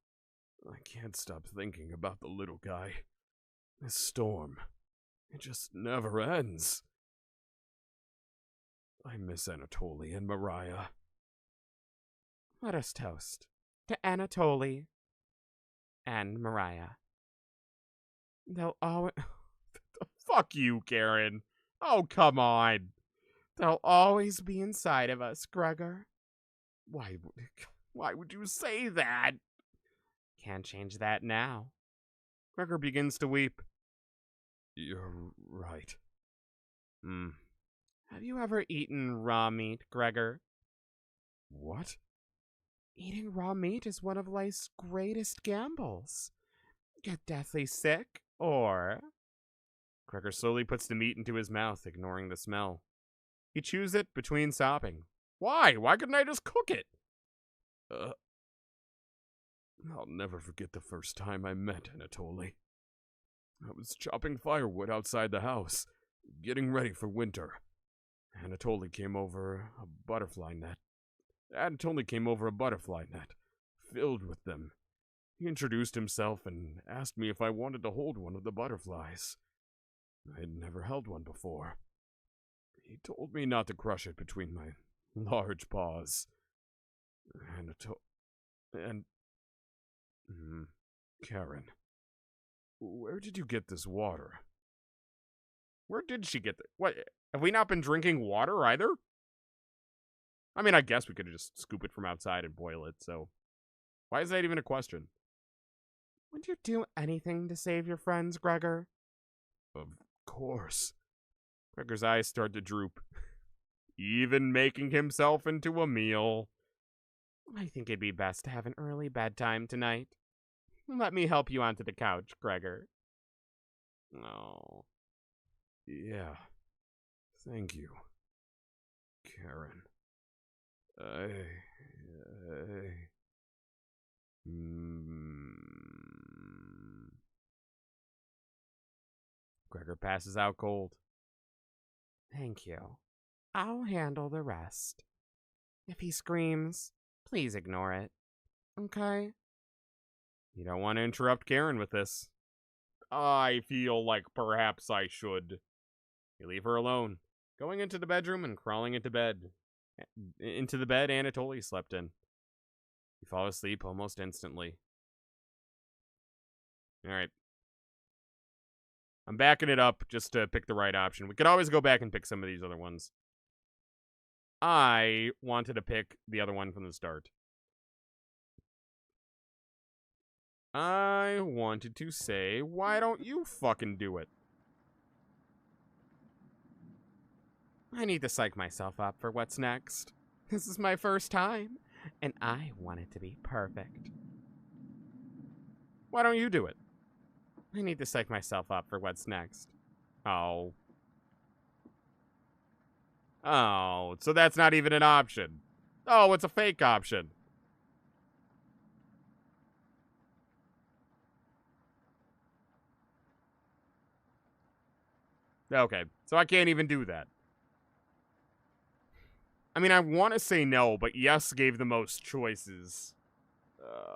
S1: I can't stop thinking about the little guy. This storm, it just never ends. I miss Anatoly and Mariah.
S2: Let us toast to Anatoly and Mariah. They'll always...
S1: Fuck you, Karen. Oh, come on.
S2: They'll always be inside of us, Gregor.
S1: Why would you say that?
S2: Can't change that now.
S1: Gregor begins to weep. You're right.
S2: Have you ever eaten raw meat, Gregor?
S1: What?
S2: Eating raw meat is one of life's greatest gambles. Get deathly sick, or...
S1: Gregor slowly puts the meat into his mouth, ignoring the smell. He chews it between sobbing. Why? Why couldn't I just cook it? I'll never forget the first time I met Anatoly. I was chopping firewood outside the house, getting ready for winter. Anatoly came over a butterfly net, filled with them. He introduced himself and asked me if I wanted to hold one of the butterflies. I had never held one before. He told me not to crush it between my large paws. Karen, where did you get this water? Where did she get it? What, have we not been drinking water either? I mean, I guess we could just scoop it from outside and boil it, so... Why is that even a question?
S2: Would you do anything to save your friends, Gregor?
S1: Of course. Gregor's eyes start to droop. Even making himself into a meal.
S2: I think it'd be best to have an early bedtime tonight. Let me help you onto the couch, Gregor.
S1: Oh. Yeah. Thank you, Karen. Gregor passes out cold.
S2: Thank you. I'll handle the rest. If he screams, please ignore it. Okay?
S1: You don't want to interrupt Karen with this. I feel like perhaps I should. You leave her alone, going into the bedroom and crawling into bed. Into the bed Anatoly slept in. You fall asleep almost instantly. Alright. I'm backing it up just to pick the right option. We could always go back and pick some of these other ones. I wanted to pick the other one from the start. I wanted to say, why don't you fucking do it?
S2: I need to psych myself up for what's next. This is my first time, and I want it to be perfect.
S1: Why don't you do it?
S2: I need to psych myself up for what's next.
S1: Oh. Oh, so that's not even an option. Oh, it's a fake option. Okay, so I can't even do that. I mean, I want to say no, but yes gave the most choices.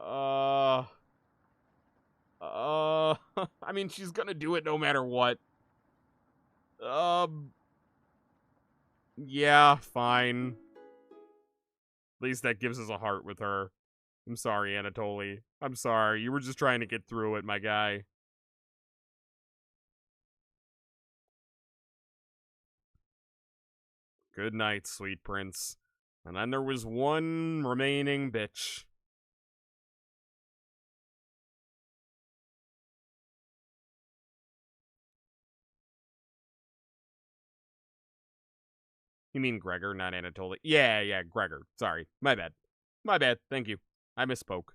S1: I mean, she's gonna do it no matter what. Yeah, fine. At least that gives us a heart with her. I'm sorry, Anatoly. I'm sorry. You were just trying to get through it, my guy. Good night, sweet prince. And then there was one remaining bitch. You mean Gregor, not Anatoly? Yeah, Gregor. Sorry. My bad. My bad. Thank you. I misspoke.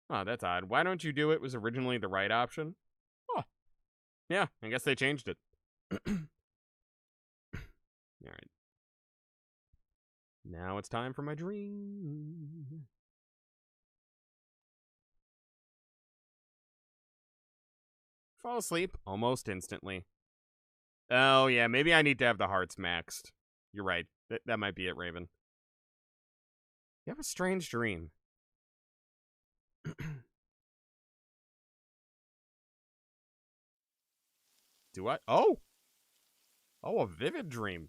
S1: Oh, that's odd. Why don't you do it was originally the right option? Oh. Yeah, I guess they changed it. Alright. Now it's time for my dream. Fall asleep almost instantly. Oh, yeah, maybe I need to have the hearts maxed. You're right. That might be it, Raven. You have a strange dream. Do I? Oh! Oh, a vivid dream.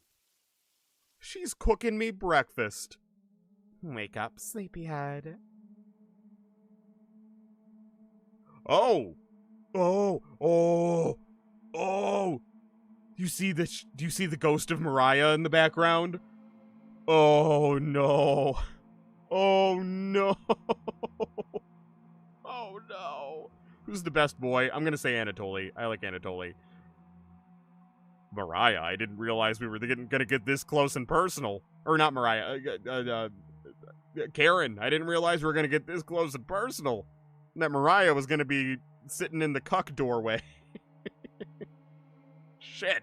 S1: She's cooking me breakfast.
S2: Wake up, sleepyhead.
S1: Oh! Oh! Oh! Oh! Do you see the ghost of Mariah in the background? Oh no. Oh no. Oh no. Who's the best boy? I'm gonna say Anatoly. I like Anatoly. Mariah, I didn't realize we were gonna get this close and personal. Or not Mariah. Karen, I didn't realize we were gonna get this close and personal. And that Mariah was gonna be sitting in the cuck doorway. Shit.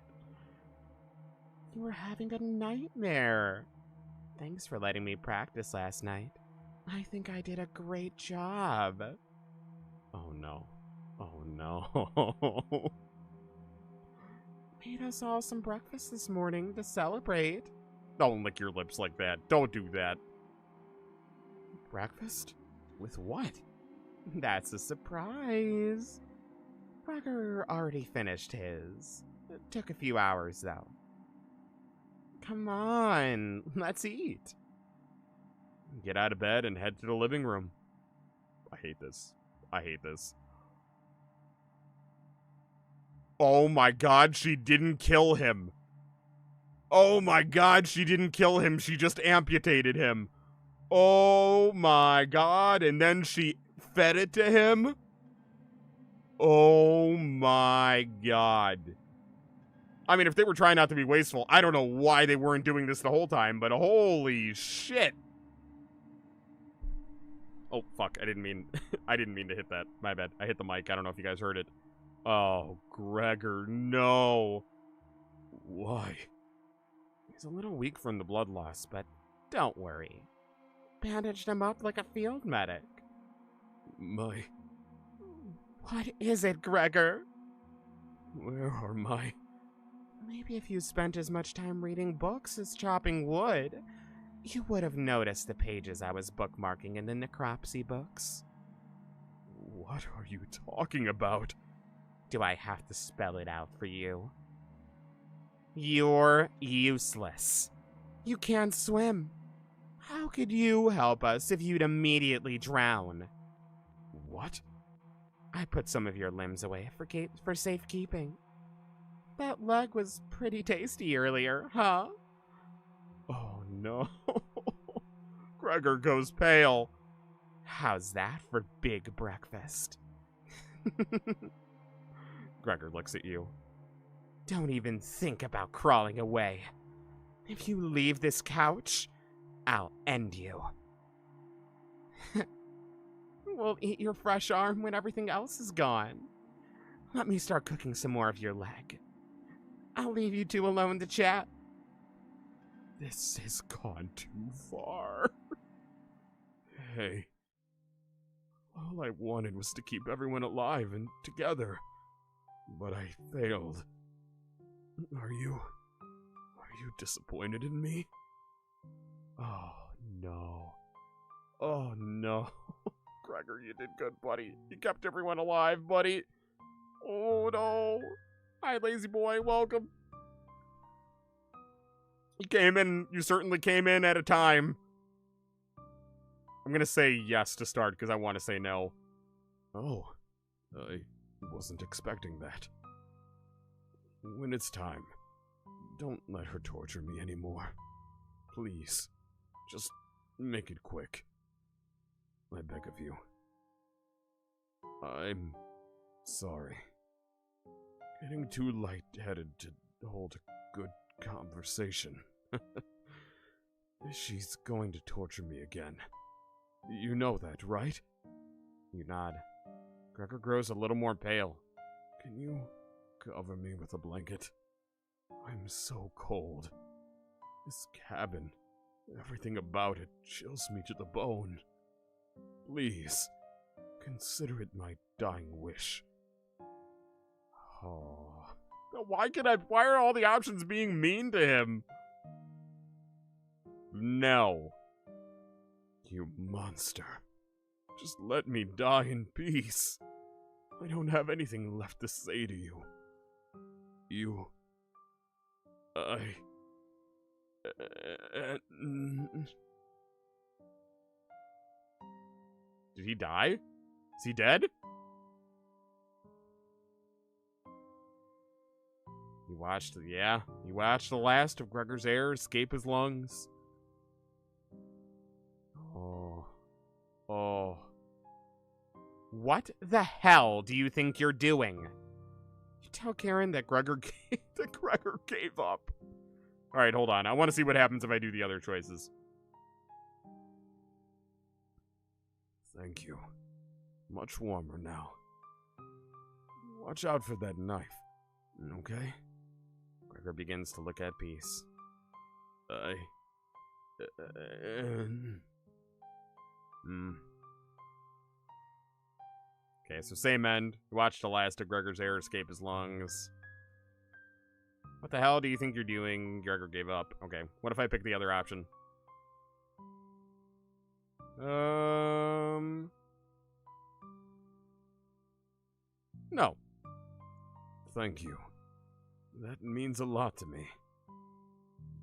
S2: You were having a nightmare. Thanks for letting me practice last night. I think I did a great job.
S1: Oh no. Oh no.
S2: Made us all some breakfast this morning to celebrate.
S1: Don't lick your lips like that. Don't do that.
S2: Breakfast? With what? That's a surprise. Gregor already finished his. It took a few hours, though. Come on, let's eat.
S1: Get out of bed and head to the living room. I hate this. I hate this. Oh my god, she didn't kill him. Oh my god, she didn't kill him. She just amputated him. Oh my god, and then she fed it to him? Oh my god. I mean, if they were trying not to be wasteful, I don't know why they weren't doing this the whole time, but holy shit. Oh, fuck, I didn't mean to hit that. My bad. I hit the mic. I don't know if you guys heard it. Oh, Gregor, no. Why?
S2: He's a little weak from the blood loss, but don't worry. Bandaged him up like a field medic. What is it, Gregor?
S1: Where are my...
S2: Maybe if you spent as much time reading books as chopping wood, you would have noticed the pages I was bookmarking in the necropsy books.
S1: What are you talking about?
S2: Do I have to spell it out for you? You're useless. You can't swim. How could you help us if you'd immediately drown?
S1: What?
S2: I put some of your limbs away for safekeeping. That leg was pretty tasty earlier, huh?
S1: Oh no. Gregor goes pale.
S2: How's that for big breakfast?
S1: Gregor looks at you.
S2: Don't even think about crawling away. If you leave this couch, I'll end you. We'll eat your fresh arm when everything else is gone. Let me start cooking some more of your leg. I'll leave you two alone to chat.
S1: This has gone too far. Hey. All I wanted was to keep everyone alive and together. But I failed. Are you disappointed in me? Oh, no. Oh, no. Gregor, you did good, buddy. You kept everyone alive, buddy. Oh, no. Hi, lazy boy. Welcome. You certainly came in at a time. I'm gonna say yes to start, because I want to say no. Oh, I wasn't expecting that. When it's time, don't let her torture me anymore. Please, just make it quick. I beg of you. I'm sorry. Getting too light-headed to hold a good conversation. She's going to torture me again. You know that, right?
S2: You nod. Gregor grows a little more pale.
S1: Can you cover me with a blanket? I'm so cold. This cabin, everything about it chills me to the bone. Please, consider it my dying wish. Oh. Why are all the options being mean to him? No. You monster. Just let me die in peace. I don't have anything left to say to you.
S2: Did he die? Is he dead? He watched the last of Gregor's air escape his lungs. Oh. What the hell do you think you're doing? You tell Karen that Gregor gave up. Alright, hold on. I want to see what happens if I do the other choices.
S1: Thank you. Much warmer now. Watch out for that knife, okay?
S2: Gregor begins to look at peace. Okay, so same end. You watched the last of Gregor's air escape his lungs. What the hell do you think you're doing? Gregor gave up. Okay, what if I pick the other option? No.
S1: Thank you. That means a lot to me.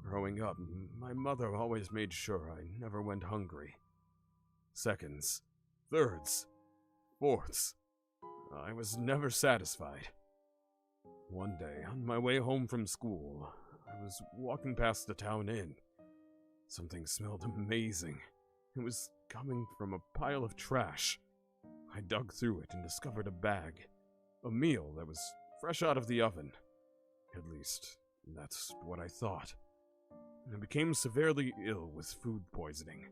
S1: Growing up, my mother always made sure I never went hungry. Seconds, thirds, fourths. I was never satisfied. One day, on my way home from school, I was walking past the town inn. Something smelled amazing. It was coming from a pile of trash. I dug through it and discovered a bag. A meal that was fresh out of the oven. At least, that's what I thought. I became severely ill with food poisoning,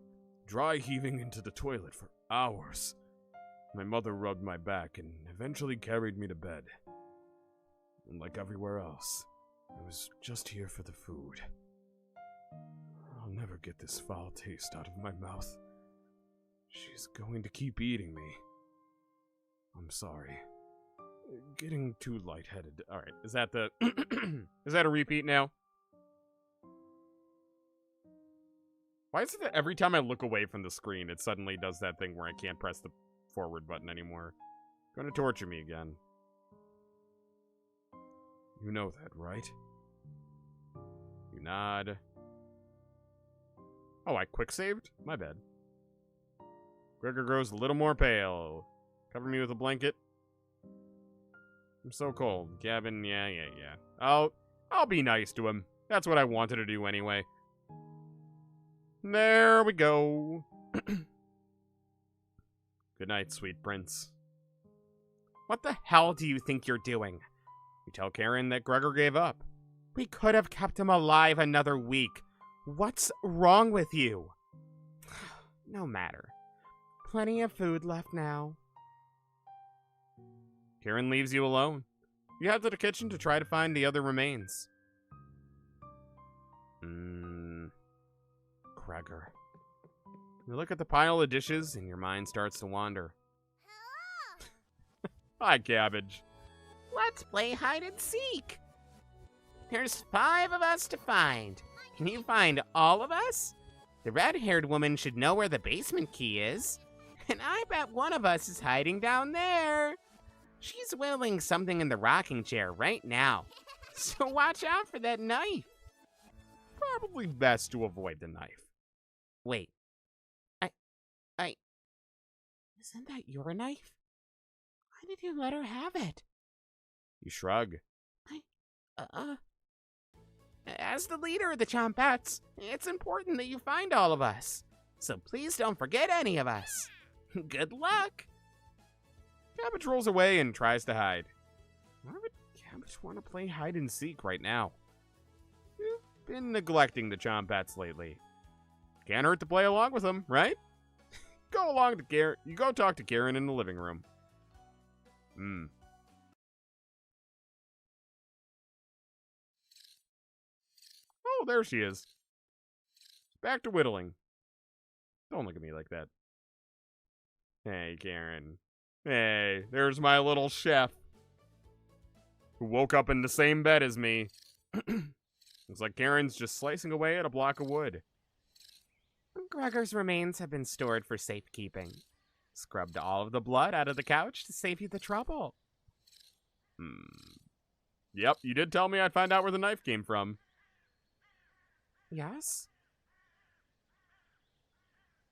S1: dry heaving into the toilet for hours. My mother rubbed my back and eventually carried me to bed. And like everywhere else, I was just here for the food. I'll never get this foul taste out of my mouth. She's going to keep eating me. I'm sorry. Getting too lightheaded.
S2: Alright, is that the... is that a repeat now? Why is it that every time I look away from the screen, it suddenly does that thing where I can't press the forward button anymore? It's gonna torture me again.
S1: You know that, right? You nod. Oh, I quick saved? My bad. Gregor grows a little more pale. Cover me with a blanket. I'm so cold. Gavin, yeah. I'll be nice to him. That's what I wanted to do anyway. There we go. Good night, sweet prince.
S2: What the hell do you think you're doing?
S1: You tell Karen that Gregor gave up.
S2: We could have kept him alive another week. What's wrong with you? No matter. Plenty of food left now.
S1: Karen leaves you alone. You head to the kitchen to try to find the other remains. Gregor. You look at the pile of dishes and your mind starts to wander. Hi, Cabbage.
S2: Let's play hide and seek. There's 5 of us to find. Can you find all of us? The red-haired woman should know where the basement key is. And I bet one of us is hiding down there. She's whittling something in the rocking chair right now. So watch out for that knife.
S1: Probably best to avoid the knife.
S2: Wait. Isn't that your knife? Why did you let her have it?
S1: You shrug.
S2: As the leader of the Chompettes, it's important that you find all of us. So please don't forget any of us. Good luck.
S1: Cabbage rolls away and tries to hide. Why would Cabbage want to play hide and seek right now? You've been neglecting the Chompettes lately. Can't hurt to play along with them, right? You go talk to Karen in the living room. Oh, there she is. Back to whittling. Don't look at me like that. Hey, Karen. Hey, there's my little chef. Who woke up in the same bed as me. Looks like Karen's just slicing away at a block of wood.
S2: Gregor's remains have been stored for safekeeping. Scrubbed all of the blood out of the couch to save you the trouble.
S1: Yep, you did tell me I'd find out where the knife came from.
S2: Yes?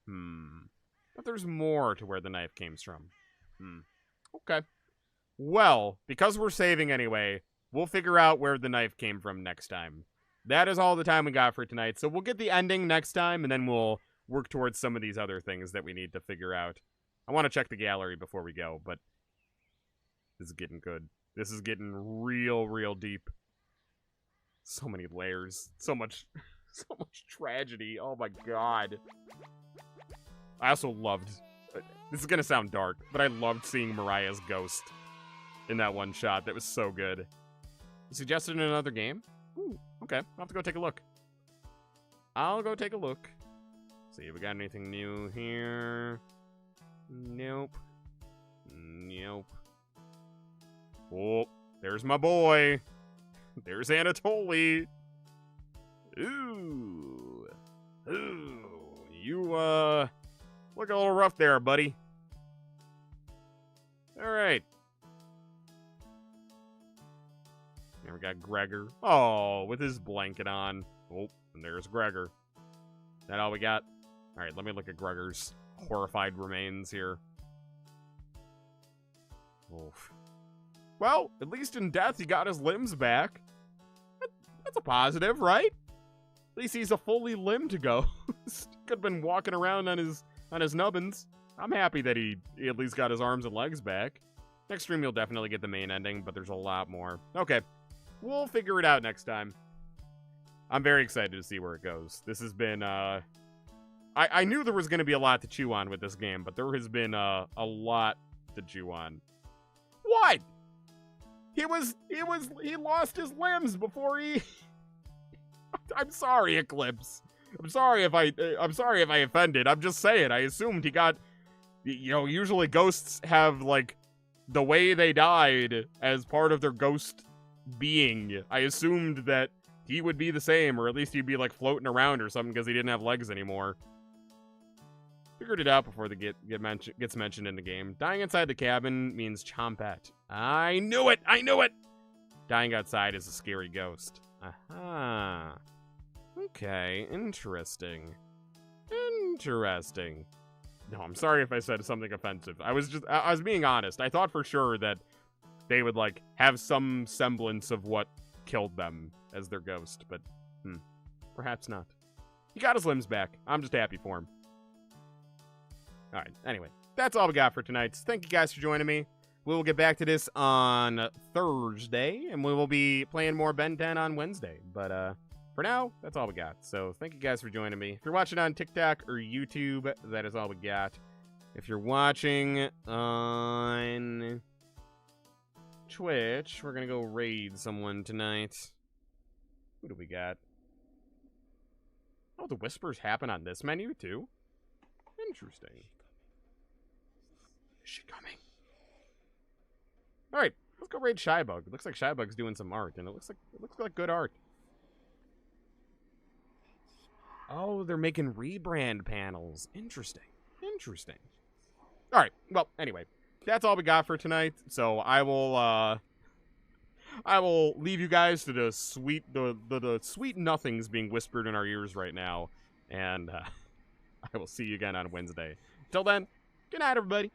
S1: But there's more to where the knife came from. Okay. Well, because we're saving anyway, we'll figure out where the knife came from next time. That is all the time we got for tonight, so we'll get the ending next time, and then we'll work towards some of these other things that we need to figure out. I want to check the gallery before we go, but this is getting good. This is getting real deep. So many layers. So much tragedy. Oh my god. I also loved, this is going to sound dark, but I loved seeing Mariah's ghost in that one shot. That was so good. You suggested another game? Ooh, okay. I'll have to go take a look. I'll go take a look. See if we got anything new here. Nope. Oh, there's my boy. There's Anatoly. Ooh. You, look a little rough there, buddy. Alright. Now we got Gregor. Oh, with his blanket on. Oh, and there's Gregor. Is that all we got? Alright, let me look at Gregor's horrified remains here. Oof. Well, at least in death, he got his limbs back. That's a positive, right? At least he's a fully limbed ghost. Could have been walking around on his nubbins. I'm happy that he at least got his arms and legs back. Next stream, you'll definitely get the main ending, but there's a lot more. Okay, we'll figure it out next time. I'm very excited to see where it goes. This has been, I knew there was going to be a lot to chew on with this game, but there has been, a lot to chew on. What? He lost his limbs before he... I'm sorry, Eclipse. I'm sorry if I offended. I'm just saying, I assumed he got, usually ghosts have, like, the way they died as part of their ghost being. I assumed that he would be the same, or at least he'd be, like, floating around or something because he didn't have legs anymore. Figured it out before the gets mentioned in the game. Dying inside the cabin means Chompette. I knew it! Dying outside is a scary ghost. Aha. Okay, interesting. Interesting. No, I'm sorry if I said something offensive. I was being honest. I thought for sure that they would, like, have some semblance of what killed them as their ghost, but, perhaps not. He got his limbs back. I'm just happy for him. Alright, anyway, that's all we got for tonight. Thank you guys for joining me. We will get back to this on Thursday, and we will be playing more Ben 10 on Wednesday, but, for now, that's all we got. So thank you guys for joining me. If you're watching on TikTok or YouTube, that is all we got. If you're watching on Twitch, we're going to go raid someone tonight. Who do we got? Oh, the whispers happen on this menu, too? Interesting. Is she coming? Alright, let's go raid Shybug. It looks like Shybug's doing some art, and it looks like good art. Oh, they're making rebrand panels. Interesting. Interesting. Alright, well, anyway. That's all we got for tonight. So I will leave you guys to the sweet nothings being whispered in our ears right now. And I will see you again on Wednesday. Till then, good night, everybody.